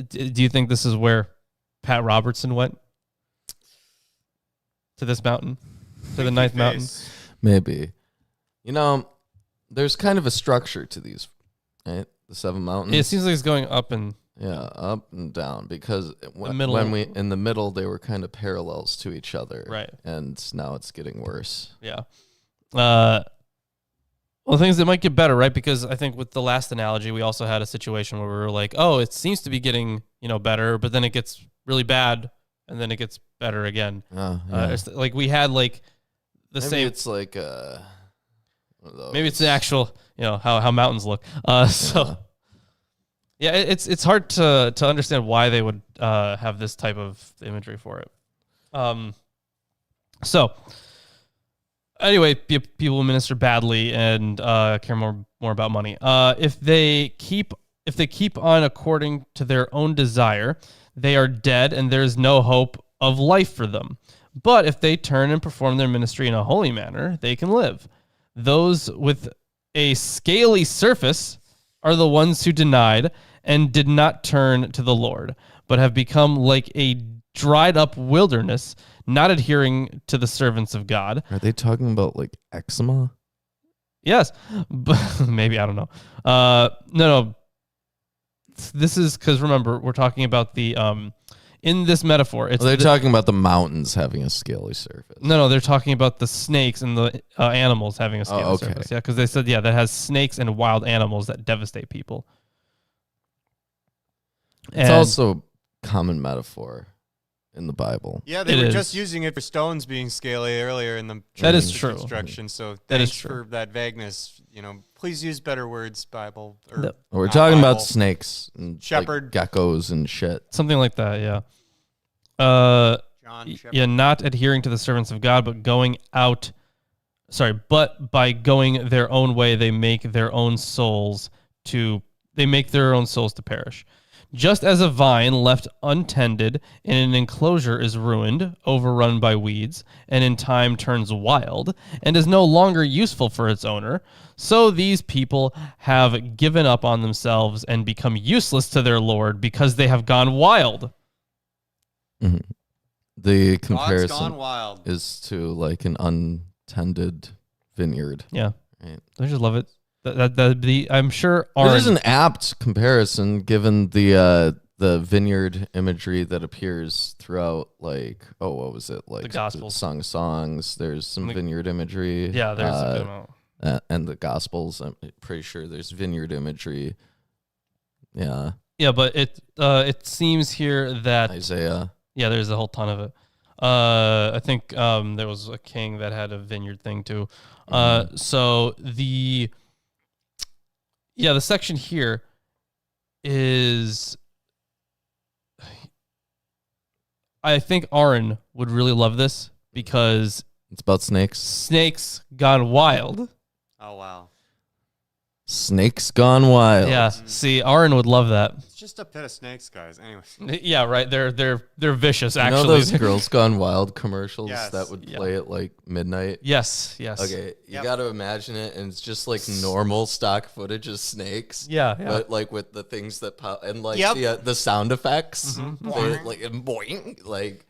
S1: do you think this is where Pat Robertson went? To this mountain? To the 9th mountain?
S2: Maybe. You know, there's kind of a structure to these, right? The 7 mountains.
S1: It seems like it's going up and...
S2: Yeah, up and down, because when we in the middle, they were kind of parallels to each other.
S1: Right.
S2: And now it's getting worse.
S1: Yeah. Well, things that might get better, right? Because I think with the last analogy, we also had a situation where we were like, oh, it seems to be getting, better, but then it gets really bad, and then it gets better again. It's like we had like the
S2: maybe
S1: same.
S2: It's like
S1: maybe it's the actual, how mountains look. Yeah, it's hard to understand why they would have this type of imagery for it. So anyway, people minister badly and care more about money. If they keep on according to their own desire, they are dead, and there is no hope of life for them. But if they turn and perform their ministry in a holy manner, they can live. Those with a scaly surface are the ones who denied and did not turn to the Lord, but have become like a dried up wilderness, not adhering to the servants of God.
S2: Are they talking about like eczema?
S1: Yes, but maybe, I don't know. No. This is because, remember, we're talking about the in this metaphor.
S2: They're talking about the mountains having a scaly surface.
S1: No, they're talking about the snakes and the animals having a scaly surface. Yeah, because they said that has snakes and wild animals that devastate people.
S2: It's also a common metaphor in the Bible.
S3: Yeah, they were just using it for stones being scaly earlier in the
S1: that is true
S3: construction. So
S1: that
S3: thanks
S1: is true
S3: for that vagueness. Please use better words, Bible.
S2: We're talking about snakes and
S3: Shepherd,
S2: like geckos and shit.
S1: Something like that. Yeah.
S3: John Shepherd.
S1: Yeah, not adhering to the servants of God, but by going their own way, they make their own souls to perish. Just as a vine left untended in an enclosure is ruined, overrun by weeds, and in time turns wild, and is no longer useful for its owner, so these people have given up on themselves and become useless to their Lord because they have gone wild.
S2: Mm-hmm. The comparison
S3: gone wild.
S2: is to like an untended vineyard.
S1: Yeah.
S2: Right.
S1: I just love it. I'm sure
S2: it is an apt comparison given the vineyard imagery that appears throughout, like, what was it, like
S1: the Gospels,
S2: Song of Songs. There's some vineyard imagery.
S1: Yeah, there's a good amount.
S2: And the Gospels. I'm pretty sure there's vineyard imagery. Yeah.
S1: Yeah, but it seems here that
S2: Isaiah.
S1: Yeah, there's a whole ton of it. I think there was a king that had a vineyard thing too. So the section here is, I think Aaron would really love this because
S2: it's about snakes.
S1: Snakes gone wild.
S3: Oh, wow.
S2: Snakes Gone Wild.
S1: Yeah. See, Aaron would love that.
S3: It's just a pit of snakes, guys. Anyway.
S1: Yeah, right. They're vicious. Actually,
S2: you know those Girls Gone Wild commercials
S3: Yes.
S2: that would play at like midnight.
S1: Yes.
S2: Okay, you got to imagine it, and it's just like normal stock footage of snakes.
S1: Yeah.
S2: But like with the things that pop and like the sound effects, like boing, like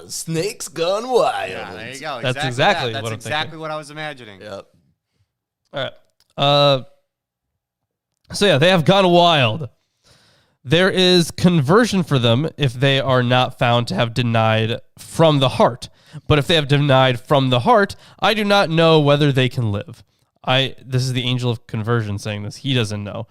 S2: Snakes Gone Wild.
S3: Yeah, there you go.
S1: That's exactly
S3: That's
S1: what I'm
S3: exactly
S1: thinking.
S3: what I was imagining.
S2: Yep.
S1: All right. So yeah, they have gone wild. There is conversion for them if they are not found to have denied from the heart. But if they have denied from the heart, I do not know whether they can live. This is the angel of conversion saying this. He doesn't know.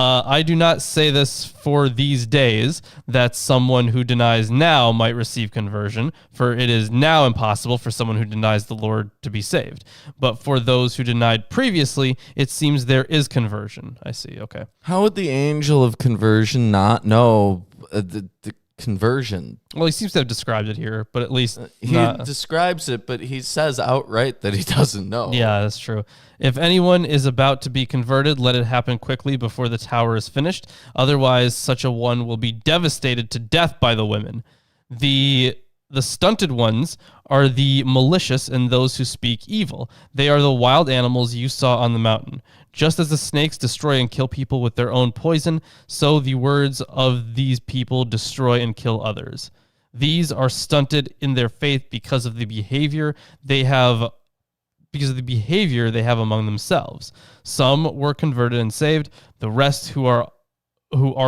S1: I do not say this for these days, that someone who denies now might receive conversion, for it is now impossible for someone who denies the Lord to be saved. But for those who denied previously, it seems there is conversion. I see. Okay.
S2: How would the angel of conversion not know the conversion?
S1: Well, he seems to have described it here, but at least
S2: he describes it, but he says outright that he doesn't know.
S1: Yeah, that's true. If anyone is about to be converted, let it happen quickly before the tower is finished. Otherwise, such a one will be devastated to death by the women. The stunted ones are the malicious and those who speak evil. They are the wild animals you saw on the mountain. Just as the snakes destroy and kill people with their own poison, so the words of these people destroy and kill others. These are stunted in their faith because of the behavior they have among themselves. Some were converted and saved. The rest who are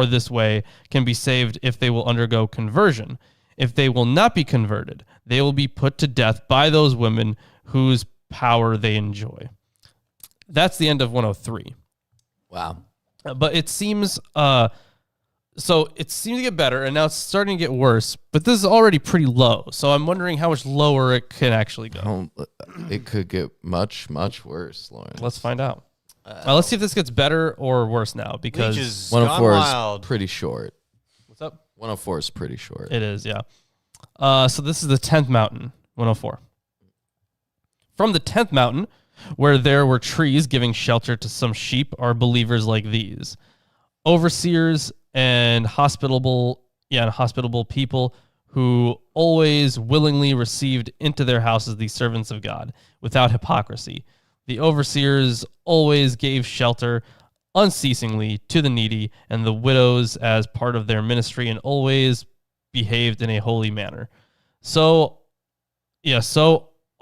S1: this way can be saved if they will undergo conversion. If they will not be converted, they will be put to death by those women whose power they enjoy. That's the end of 103.
S2: Wow.
S1: But it seems it seemed to get better, and now it's starting to get worse. But this is already pretty low, so I'm wondering how much lower it can actually go.
S2: It could get much, much worse, Lauren.
S1: Let's find out. Let's see if this gets better or worse now, because
S2: 104 is pretty short.
S1: What's up?
S2: 104 is pretty short.
S1: It is, yeah. So this is the 10th mountain, 104. From the 10th mountain, where there were trees giving shelter to some sheep, are believers like these. Overseers and hospitable people who always willingly received into their houses the servants of God without hypocrisy. The overseers always gave shelter unceasingly to the needy and the widows as part of their ministry, and always behaved in a holy manner. So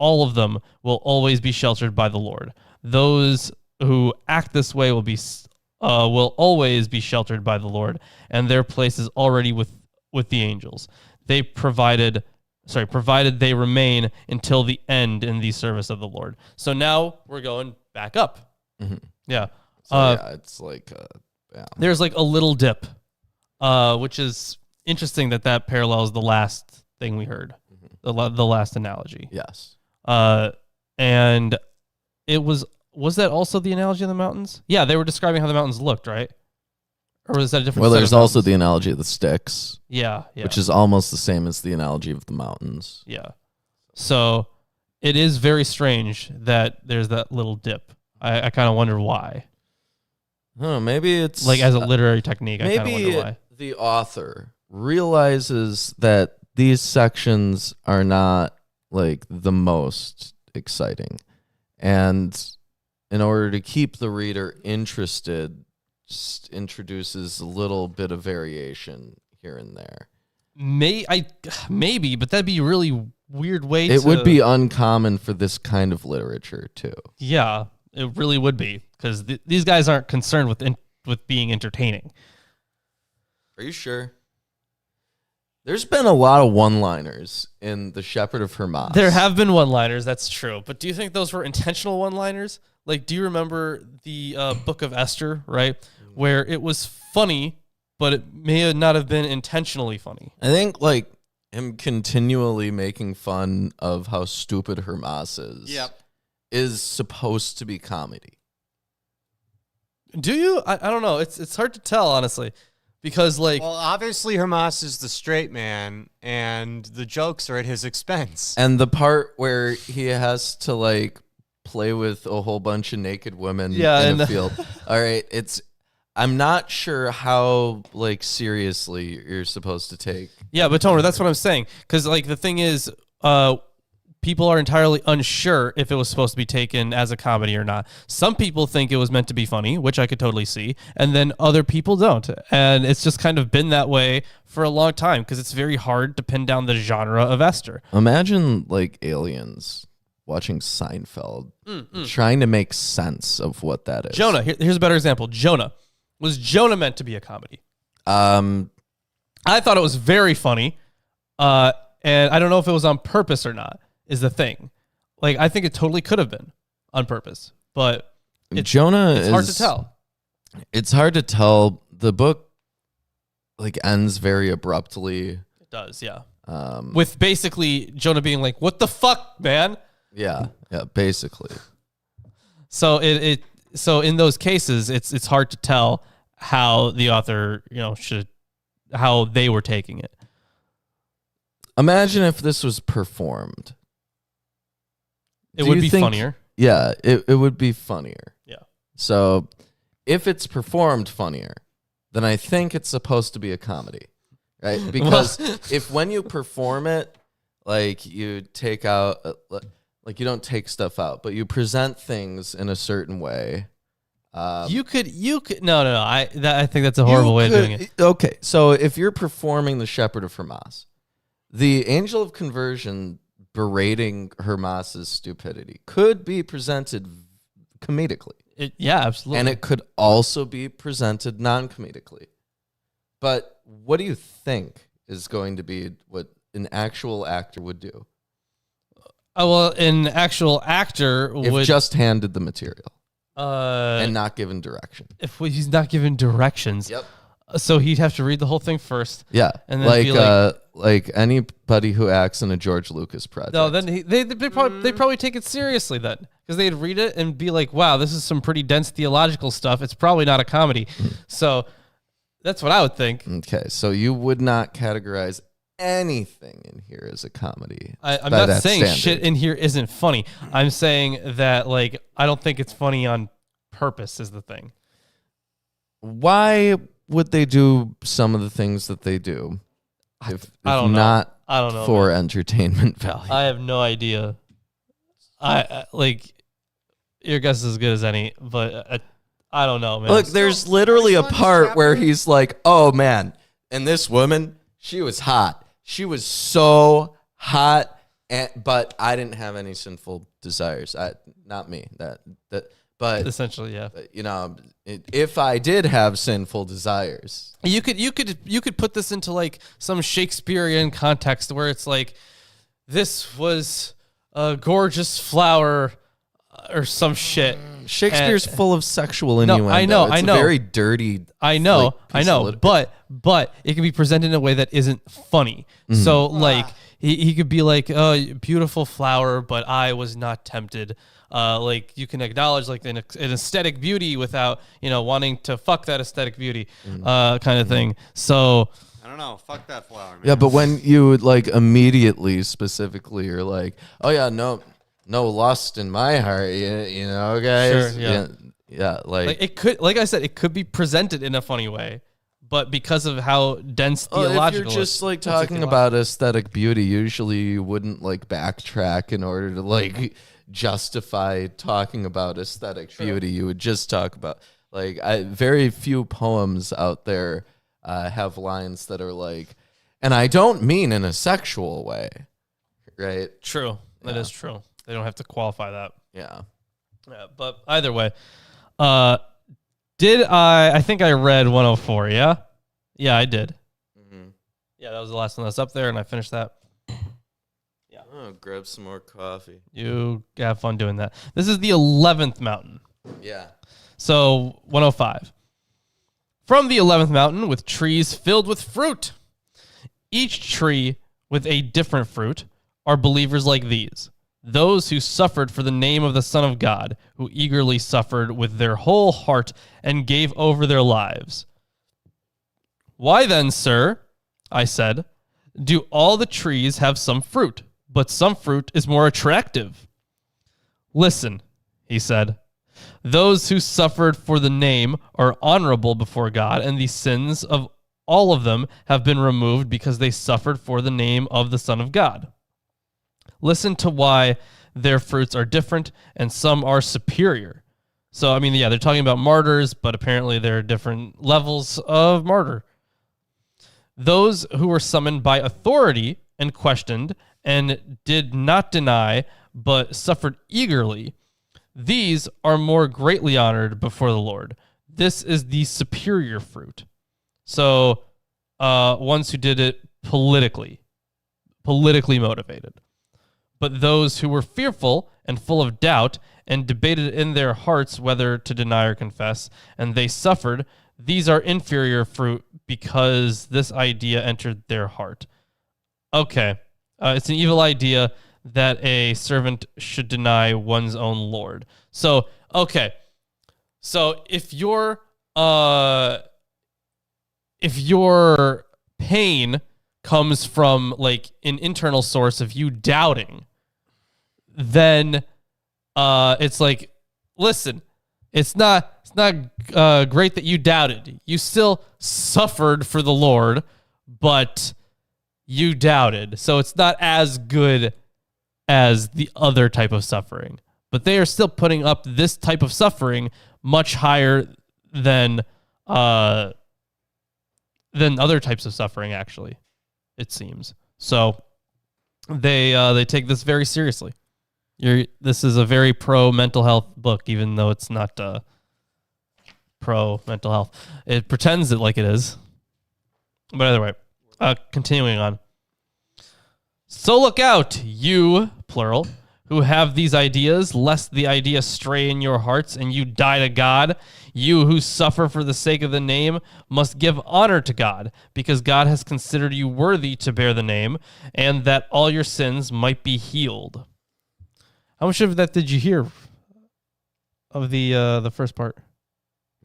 S1: all of them will always be sheltered by the Lord. Those who act this way will always be sheltered by the Lord, and their place is already with the angels. Provided they remain until the end in the service of the Lord. So now we're going back up.
S2: Mm-hmm.
S1: Yeah.
S2: So it's like
S1: there's like a little dip, which is interesting that parallels the last thing we heard, the last analogy.
S2: Yes.
S1: And it was that also the analogy of the mountains? Yeah, they were describing how the mountains looked, right? Or was that a different?
S2: Well, there's also the analogy of the sticks.
S1: Yeah.
S2: Which is almost the same as the analogy of the mountains.
S1: Yeah. So it is very strange that there's that little dip. I kind of wonder why.
S2: Maybe it's
S1: like as a literary technique. I kind of wonder why.
S2: The author realizes that these sections are not like the most exciting, and in order to keep the reader interested, just introduces a little bit of variation here and there.
S1: Maybe, but that'd be a really weird way.
S2: It would be uncommon for this kind of literature too.
S1: Yeah, it really would be, because these guys aren't concerned with being entertaining.
S2: Are you sure? There's been a lot of one-liners in The Shepherd of Hermas.
S1: There have been one-liners, that's true. But do you think those were intentional one-liners? Like, do you remember the Book of Esther, right? Where it was funny, but it may not have been intentionally funny.
S2: I think, like, him continually making fun of how stupid Hermas is supposed to be comedy.
S1: Do you? I don't know. It's hard to tell, honestly. Because, like...
S3: Well, obviously Hermas is the straight man, and the jokes are at his expense.
S2: And the part where he has to, like, play with a whole bunch of naked women in a field. All right, I'm not sure how like seriously you're supposed to take.
S1: Yeah, but Tomer, that's what I'm saying. Because like the thing is, people are entirely unsure if it was supposed to be taken as a comedy or not. Some people think it was meant to be funny, which I could totally see, and then other people don't. And it's just kind of been that way for a long time because it's very hard to pin down the genre of Esther.
S2: Imagine like aliens watching Seinfeld, trying to make sense of what that is.
S1: Jonah, here's a better example. Jonah. Was Jonah meant to be a comedy? I thought it was very funny, and I don't know if it was on purpose or not, is the thing. Like, I think it totally could have been on purpose, but it's hard to tell.
S2: It's hard to tell. The book, like, ends very abruptly.
S1: It does, yeah. With basically Jonah being like, what the fuck, man?
S2: Yeah, basically.
S1: So so in those cases, it's hard to tell how the author, how they were taking it.
S2: Imagine if this was performed.
S1: It would be funnier.
S2: Yeah, it would be funnier.
S1: Yeah.
S2: So if it's performed funnier, then I think it's supposed to be a comedy, right? Because if when you perform it, like you take out, like you don't take stuff out, but you present things in a certain way.
S1: You could no. I think that's a horrible way of doing it.
S2: Okay, so if you're performing the Shepherd of Hermas, the angel of conversion berating Hermas's stupidity could be presented comedically.
S1: Yeah, absolutely.
S2: And it could also be presented non-comedically. But what do you think is going to be what an actual actor would do?
S1: Well, an actual actor would
S2: just handed the material. And not given direction. If
S1: he's not given directions,
S2: yep.
S1: So he'd have to read the whole thing first.
S2: Yeah,
S1: and then
S2: like anybody who acts in a George Lucas project.
S1: No, then they'd probably take it seriously then, because they'd read it and be like, "Wow, this is some pretty dense theological stuff. It's probably not a comedy." So that's what I would think.
S2: Okay, so you would not categorize anything in here as a comedy.
S1: I'm not saying shit in here isn't funny. I'm saying that like I don't think it's funny on purpose is the thing.
S2: Why would they do some of the things that they do if not for entertainment value?
S1: I have no idea. I like your guess is as good as any, but I don't know, man.
S2: Look, there's literally a part where he's like, "Oh man, and this woman, she was hot. She was so hot, but I didn't have any sinful desires. Not me. But
S1: essentially, yeah.
S2: If I did have sinful desires,
S1: you could put this into like some Shakespearean context where it's like, this was a gorgeous flower or some shit.
S2: Shakespeare's full of sexual innuendo.
S1: I know.
S2: It's very dirty.
S1: I know. But it can be presented in a way that isn't funny. Mm-hmm. So like he could be like, "Oh, beautiful flower, but I was not tempted." Like you can acknowledge like an aesthetic beauty without wanting to fuck that aesthetic beauty, kind of thing. So
S3: I don't know. Fuck that flower, man.
S2: Yeah, but when you would like immediately, specifically, you're like, "Oh yeah, no lust in my heart," guys.
S1: Sure, yeah. Like it could, like I said, it could be presented in a funny way, but because of how dense theological,
S2: if you're just like talking about aesthetic beauty, usually you wouldn't like backtrack in order to like justify talking about aesthetic beauty. You would just talk about very few poems out there have lines that are like, and I don't mean in a sexual way, right?
S1: True, that is true. They don't have to qualify that.
S2: Yeah.
S1: But either way, I think I read 104, yeah? Yeah, I did. Mm-hmm. Yeah, that was the last one that's up there, and I finished that. Yeah.
S2: Oh, grab some more coffee.
S1: You have fun doing that. This is the 11th mountain.
S2: Yeah.
S1: So, 105. From the 11th mountain with trees filled with fruit. Each tree with a different fruit are believers like these. Those who suffered for the name of the Son of God, who eagerly suffered with their whole heart and gave over their lives. Why then, sir, I said, do all the trees have some fruit, but some fruit is more attractive? Listen, he said, Those who suffered for the name are honorable before God, and the sins of all of them have been removed because they suffered for the name of the Son of God. Listen to why their fruits are different, and some are superior. So, I mean, yeah, they're talking about martyrs, but apparently there are different levels of martyr. Those who were summoned by authority and questioned and did not deny, but suffered eagerly, these are more greatly honored before the Lord. This is the superior fruit. So, ones who did it politically motivated. But those who were fearful and full of doubt and debated in their hearts whether to deny or confess, and they suffered, these are inferior fruit because this idea entered their heart. Okay, it's an evil idea that a servant should deny one's own Lord. So, okay, so if your pain comes from like an internal source of you doubting, then it's like, listen, it's not great that you doubted. You still suffered for the Lord, but you doubted. So it's not as good as the other type of suffering. But they are still putting up this type of suffering much higher than other types of suffering, actually, it seems. So they take this very seriously. This is a very pro mental health book, even though it's not pro mental health. It pretends it like it is. But either way, continuing on. So look out, you, plural, who have these ideas, lest the idea stray in your hearts and you die to God. You who suffer for the sake of the name must give honor to God, because God has considered you worthy to bear the name, and that all your sins might be healed. How much of that did you hear of the first part?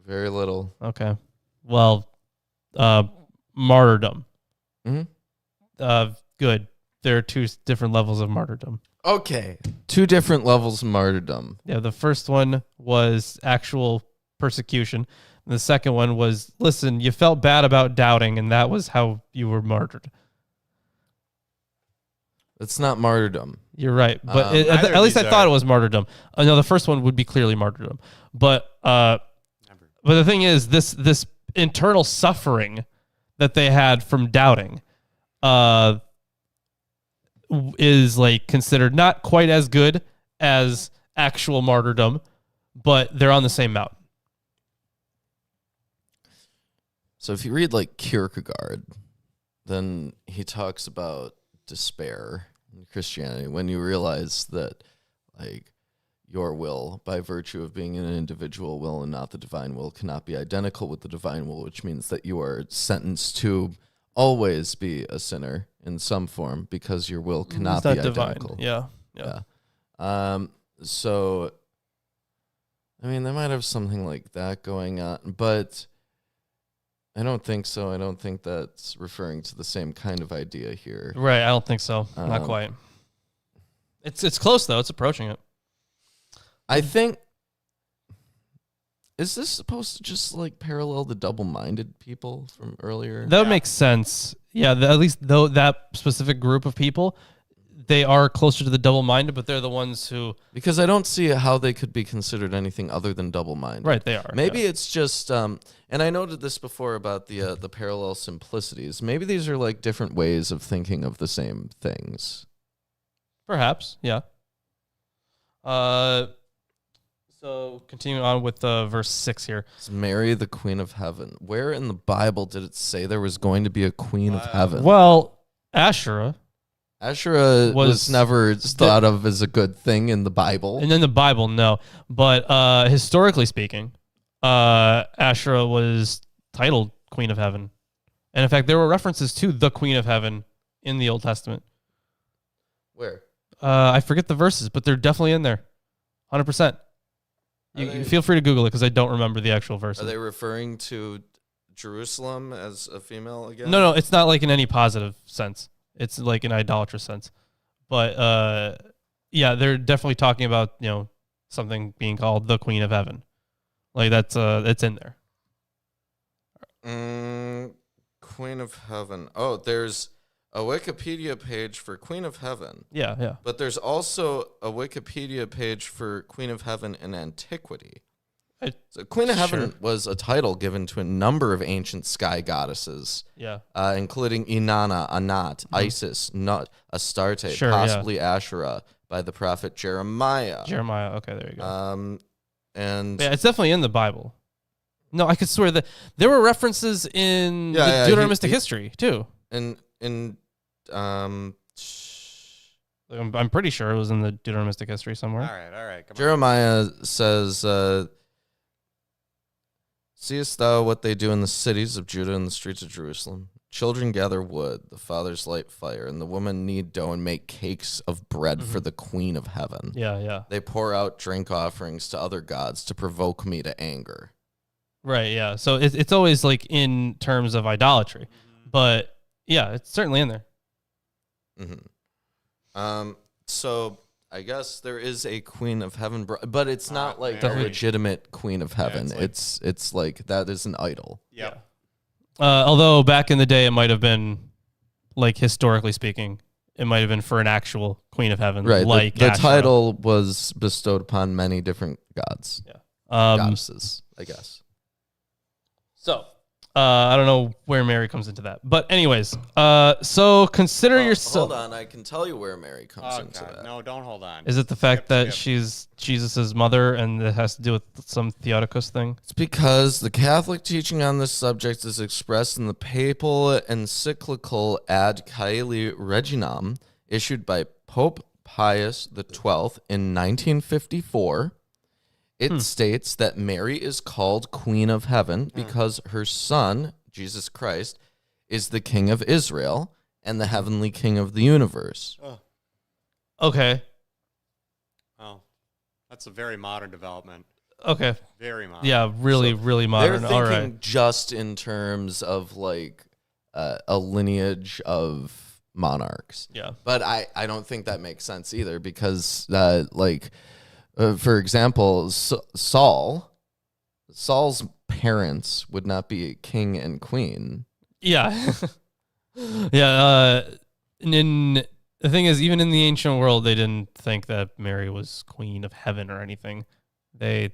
S2: Very little.
S1: Okay. Well, martyrdom.
S2: Mm-hmm.
S1: Good. There are two different levels of martyrdom.
S2: Okay. Two different levels of martyrdom.
S1: Yeah, the first one was actual persecution. And the second one was, listen, you felt bad about doubting, and that was how you were martyred.
S2: It's not martyrdom.
S1: You're right. But at least I thought it was martyrdom. No, the first one would be clearly martyrdom. But the thing is, this internal suffering that they had from doubting is like considered not quite as good as actual martyrdom, but they're on the same mountain.
S2: So if you read like Kierkegaard, then he talks about despair in Christianity when you realize that like your will, by virtue of being an individual will and not the divine will, cannot be identical with the divine will, which means that you are sentenced to always be a sinner in some form because your will cannot be identical.
S1: Divine. Yeah.
S2: So, I mean, they might have something like that going on, but I don't think so. I don't think that's referring to the same kind of idea here.
S1: Right. I don't think so. Not quite. It's close though. It's approaching it.
S2: I think. Is this supposed to just like parallel the double-minded people from earlier?
S1: That would make sense. Yeah, at least though that specific group of people, they are closer to the double-minded, but they're the ones who...
S2: Because I don't see how they could be considered anything other than double-minded.
S1: Right, they are.
S2: Maybe it's just, and I noted this before about the parallel simplicities. Maybe these are like different ways of thinking of the same things.
S1: Perhaps, yeah. So continuing on with verse 6 here.
S2: It's Mary, the Queen of Heaven. Where in the Bible did it say there was going to be a Queen of Heaven?
S1: Well, Asherah
S2: was never thought of as a good thing in the Bible.
S1: And in the Bible, no. But historically speaking, Asherah was titled Queen of Heaven. And in fact, there were references to the Queen of Heaven in the Old Testament.
S2: Where?
S1: I forget the verses, but they're definitely in there. 100%. You feel free to Google it because I don't remember the actual verses.
S2: Are they referring to Jerusalem as a female again?
S1: No, it's not like in any positive sense. It's like an idolatrous sense. But yeah, they're definitely talking about, something being called the Queen of Heaven. Like that's it's in there.
S2: Queen of Heaven. Oh, there's a Wikipedia page for Queen of Heaven.
S1: Yeah.
S2: But there's also a Wikipedia page for Queen of Heaven in antiquity. So Queen of Heaven was a title given to a number of ancient sky goddesses.
S1: Yeah.
S2: Including Inanna, Anat, Isis, Nut, Astarte, possibly Asherah, by the prophet Jeremiah.
S1: Okay, there you go.
S2: And
S1: yeah, it's definitely in the Bible. No, I could swear that there were references in the Deuteronomistic history too.
S2: I'm
S1: pretty sure it was in the Deuteronomistic history somewhere.
S3: All right. Come
S2: Jeremiah says, "Seest thou what they do in the cities of Judah and the streets of Jerusalem? Children gather wood, the fathers light fire, and the women knead dough and make cakes of bread for the Queen of Heaven.
S1: Yeah.
S2: They pour out drink offerings to other gods to provoke me to anger."
S1: Right, yeah. So it's always like in terms of idolatry. But yeah, it's certainly in there.
S2: So I guess there is a Queen of Heaven, but it's not like a
S3: Mary.
S2: legitimate Queen of Heaven.
S3: Yeah,
S2: it's like that is an idol.
S3: Yep.
S1: Although back in the day, it might have been, like historically speaking, it might have been for an actual Queen of Heaven.
S2: Right.
S1: Like
S2: the
S1: Asherah.
S2: title was bestowed upon many different gods.
S1: Yeah.
S2: Goddesses, I guess.
S1: So, I don't know where Mary comes into that. But anyways, so consider yourself...
S2: Hold on, I can tell you where Mary comes into that.
S3: No, don't hold on.
S1: Is it the fact that she's Jesus' mother and it has to do with some Theotokos thing?
S2: It's because the Catholic teaching on this subject is expressed in the papal encyclical Ad Caeli Reginam, issued by Pope Pius XII in 1954. It states that Mary is called Queen of Heaven because her son, Jesus Christ, is the King of Israel and the heavenly King of the universe.
S1: Okay.
S3: Oh, that's a very modern development.
S1: Okay.
S3: Very modern.
S1: Yeah, really modern.
S2: They're thinking just in terms of like a lineage of monarchs.
S1: Yeah.
S2: But I don't think that makes sense either because for example, Saul's parents would not be king and queen.
S1: Yeah. Yeah. The thing is, even in the ancient world, they didn't think that Mary was Queen of Heaven or anything. They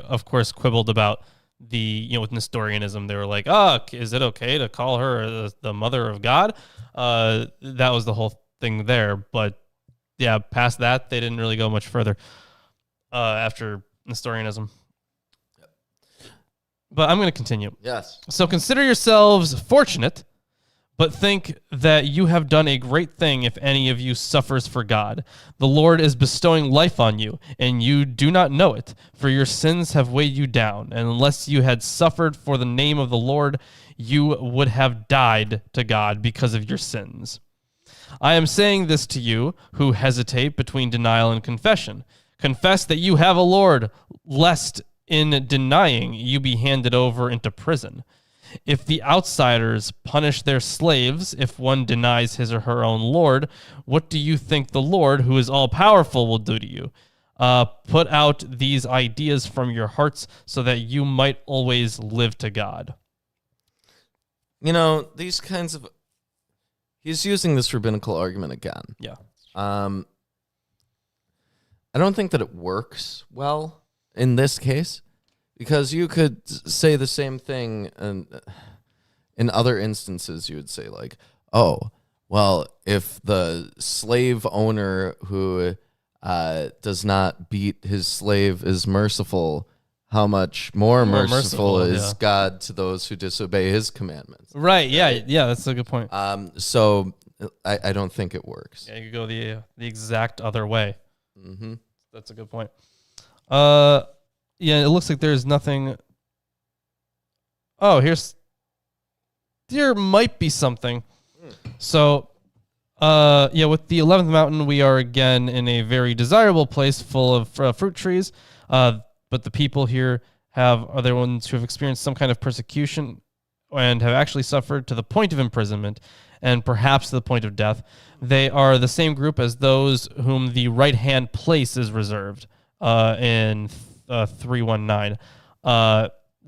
S1: of course quibbled about with Nestorianism. They were like, is it okay to call her the mother of God? That was the whole thing there. But yeah, past that, they didn't really go much further. After Nestorianism. But I'm going to continue.
S2: Yes.
S1: So consider yourselves fortunate, but think that you have done a great thing if any of you suffers for God. The Lord is bestowing life on you, and you do not know it, for your sins have weighed you down. And unless you had suffered for the name of the Lord, you would have died to God because of your sins. I am saying this to you who hesitate between denial and confession. Confess that you have a Lord, lest in denying you be handed over into prison. If the outsiders punish their slaves, if one denies his or her own Lord, what do you think the Lord, who is all-powerful, will do to you? Put out these ideas from your hearts so that you might always live to God.
S2: These kinds of... He's using this rabbinical argument again.
S1: Yeah.
S2: I don't think that it works well in this case because you could say the same thing in other instances. You would say like, oh, well, if the slave owner who does not beat his slave is merciful, how much more merciful is God to those who disobey his commandments?
S1: Right. Yeah. That's a good point.
S2: So I don't think it works.
S1: Yeah, you could go the exact other way.
S2: Mm-hmm.
S1: That's a good point. Yeah, it looks like there's nothing. Oh, there might be something. So, with the 11th mountain, we are again in a very desirable place full of fruit trees. But the people here are the ones who have experienced some kind of persecution and have actually suffered to the point of imprisonment and perhaps to the point of death. They are the same group as those whom the right-hand place is reserved. in 319.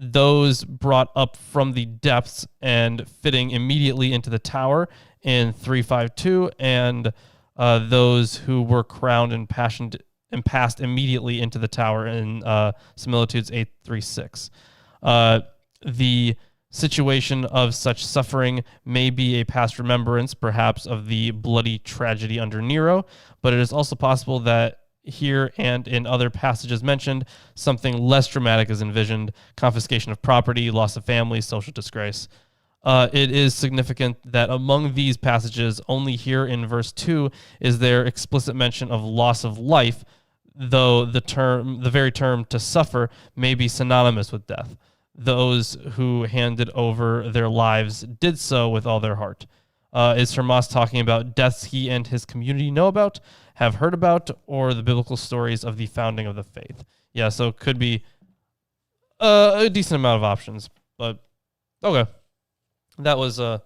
S1: Those brought up from the depths and fitting immediately into the tower in 352, and those who were crowned and passed immediately into the tower in Similitudes 836. The situation of such suffering may be a past remembrance, perhaps, of the bloody tragedy under Nero, but it is also possible that here and in other passages mentioned, something less dramatic is envisioned: confiscation of property, loss of family, social disgrace. It is significant that among these passages, only here in verse 2 is there explicit mention of loss of life, though the very term to suffer may be synonymous with death. Those who handed over their lives did so with all their heart. Is Hermas talking about deaths he and his community know about, have heard about, or the biblical stories of the founding of the faith? Yeah, so it could be a decent amount of options, but okay. That was so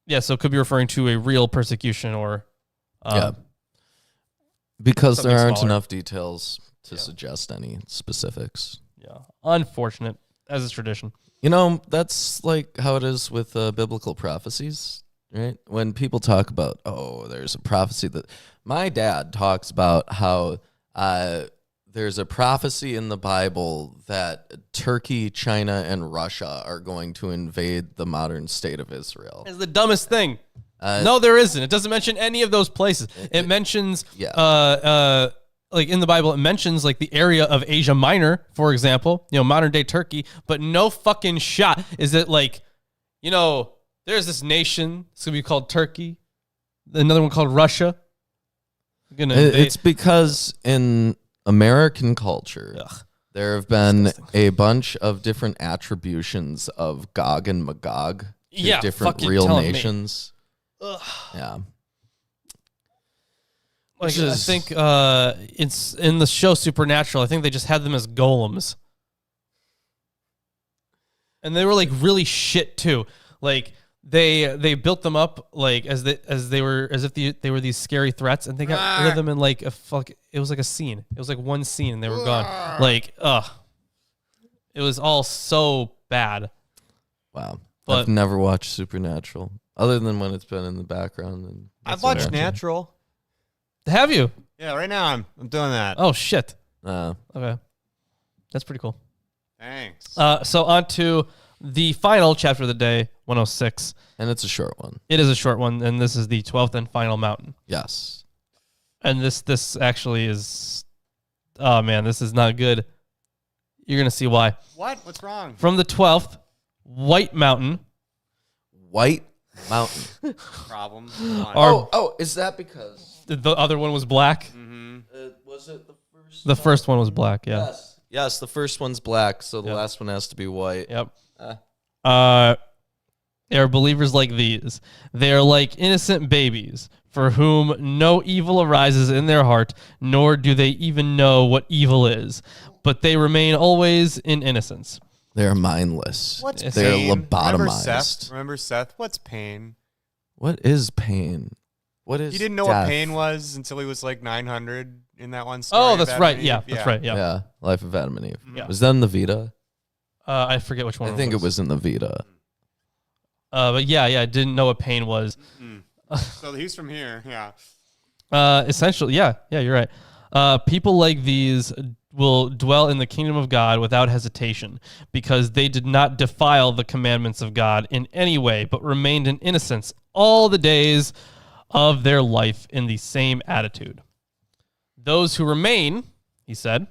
S1: it could be referring to a real persecution or
S2: because there aren't enough details to suggest any specifics.
S1: Yeah, unfortunate, as is tradition.
S2: You know, that's like how it is with biblical prophecies, right? When people talk about, there's a prophecy that my dad talks about how there's a prophecy in the Bible that Turkey, China, and Russia are going to invade the modern state of Israel.
S1: It's the dumbest thing. No, there isn't. It doesn't mention any of those places. It mentions, like in the Bible, it mentions like the area of Asia Minor, for example, modern day Turkey, but no fucking shot is it like, there's this nation, it's going to be called Turkey, another one called Russia.
S2: It's because in American culture, there have been a bunch of different attributions of Gog and Magog to different real nations. Yeah.
S1: Like, I think it's in the show Supernatural. I think they just had them as golems, and they were like really shit too. Like they built them up like as if they were these scary threats, and they got rid of them in like it was like a scene. It was like one scene, and they were gone. Like it was all so bad.
S2: Wow, but I've never watched Supernatural other than when it's been in the background. And
S3: I've watched Natural.
S1: Have you?
S3: Yeah, right now I'm doing that.
S1: Oh shit. Okay, that's pretty cool.
S3: Thanks.
S1: So on to the final chapter of the day, 106.
S2: And it's a short one.
S1: It is a short one, and this is the 12th and final mountain.
S2: Yes.
S1: And this actually is, oh man, this is not good. You're gonna see why.
S3: What? What's wrong?
S1: From the 12th, White Mountain.
S2: White Mountain.
S3: Problem.
S2: Is that because
S1: the other one was black?
S3: Mm-hmm.
S2: Was it the first?
S1: The first one was black. Yeah.
S2: Yes. The first one's black, so the last one has to be white.
S1: Yep. They are believers like these. They are like innocent babies, for whom no evil arises in their heart, nor do they even know what evil is, but they remain always in innocence.
S2: They're mindless.
S3: What's pain?
S2: They're lobotomized.
S3: Remember Seth? What's pain?
S2: What is pain? What is?
S3: He didn't know what pain was until he was like 900 in that one story.
S1: Oh, that's right. Yeah, that's right. Yeah.
S2: Yeah. Life of Adam and Eve.
S1: Yeah.
S2: Was that in the Vita?
S1: I forget which one.
S2: I think it was in the Vita.
S1: But I didn't know what pain was.
S3: So he's from here. Yeah.
S1: Essentially, yeah, you're right. People like these will dwell in the kingdom of God without hesitation, because they did not defile the commandments of God in any way, but remained in innocence all the days of their life in the same attitude. Those who remain, he said,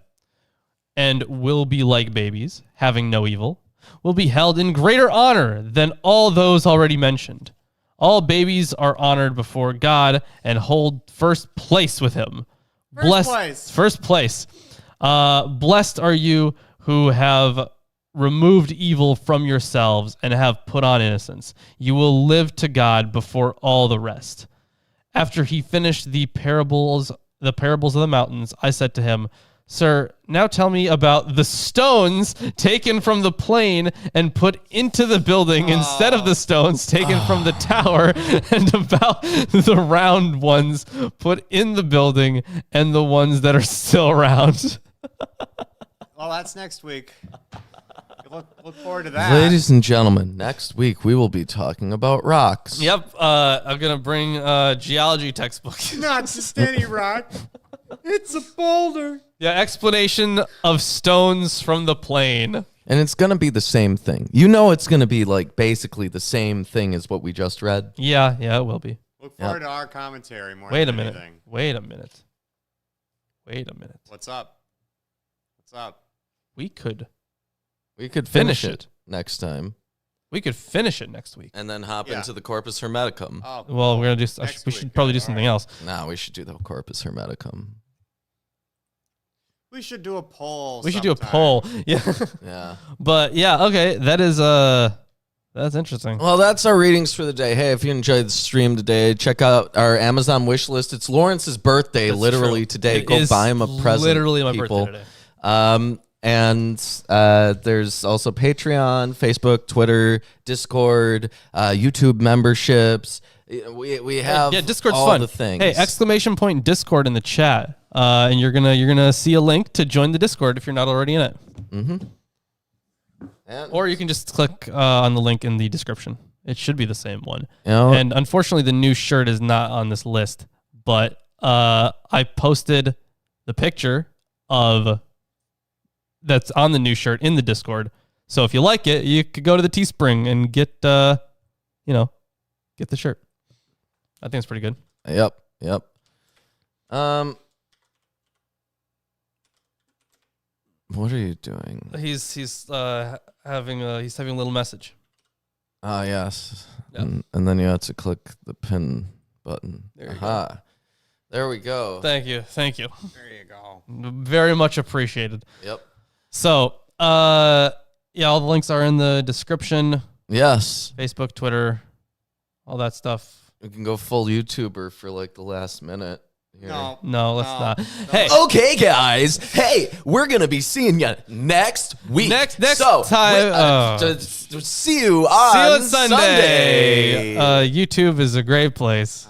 S1: and will be like babies, having no evil, will be held in greater honor than all those already mentioned. All babies are honored before God and hold first place with him. First place. Blessed are you who have removed evil from yourselves and have put on innocence. You will live to God before all the rest. After he finished the parables of the mountains, I said to him, Sir, now tell me about the stones taken from the plain and put into the building instead of the stones taken from the tower, and about the round ones put in the building and the ones that are still round.
S3: Well, that's next week. Look forward to that.
S2: Ladies and gentlemen, next week we will be talking about rocks.
S1: Yep, I'm going to bring a geology textbook.
S3: Not just any rock. It's a boulder.
S1: Yeah, explanation of stones from the plain.
S2: And it's going to be the same thing. You know it's going to be like basically the same thing as what we just read.
S1: Yeah, it will be.
S3: Look forward to our commentary more
S1: Wait
S3: than
S1: a minute.
S3: anything.
S1: Wait a minute.
S3: What's up?
S1: We could
S2: finish it next time.
S1: We could finish it next week.
S2: And then hop into the Corpus Hermeticum.
S3: Oh,
S1: well, we're going to do. We should probably do something else.
S2: No, we should do the Corpus Hermeticum.
S3: We should do a poll.
S1: We should do a poll. Yeah.
S2: Yeah.
S1: But yeah, okay. That is that's interesting.
S2: Well, that's our readings for the day. Hey, if you enjoyed the stream today, check out our Amazon wish list. It's Lawrence's birthday,
S1: That's
S2: literally
S1: true.
S2: today.
S1: It
S2: Go buy him a present.
S1: Literally my
S2: people.
S1: birthday today.
S2: And there's also Patreon, Facebook, Twitter, Discord, YouTube memberships. We have
S1: Discord's
S2: all
S1: fun.
S2: the things.
S1: Hey, exclamation point Discord in the chat, and you're gonna see a link to join the Discord if you're not already in it.
S2: Mm-hmm.
S1: Or you can just click on the link in the description. It should be the same one.
S2: You know,
S1: And unfortunately, the new shirt is not on this list, but I posted the picture of that's on the new shirt in the Discord. So if you like it, you could go to the Teespring and get the shirt. I think it's pretty good.
S2: Yep. What are you doing?
S1: He's having a little message.
S2: Ah, yes.
S1: Yep.
S2: And then you have to click the pin button.
S1: There you go.
S2: There we go.
S1: Thank you.
S3: There you go.
S1: Very much appreciated.
S2: Yep.
S1: So, all the links are in the description.
S2: Yes.
S1: Facebook, Twitter, all that stuff.
S2: We can go full YouTuber for like the last minute. Here.
S1: No, let's not. Hey,
S2: Okay, guys. Hey, we're gonna be seeing you next week.
S1: Next time.
S2: See you on
S1: Sunday. YouTube is a great place.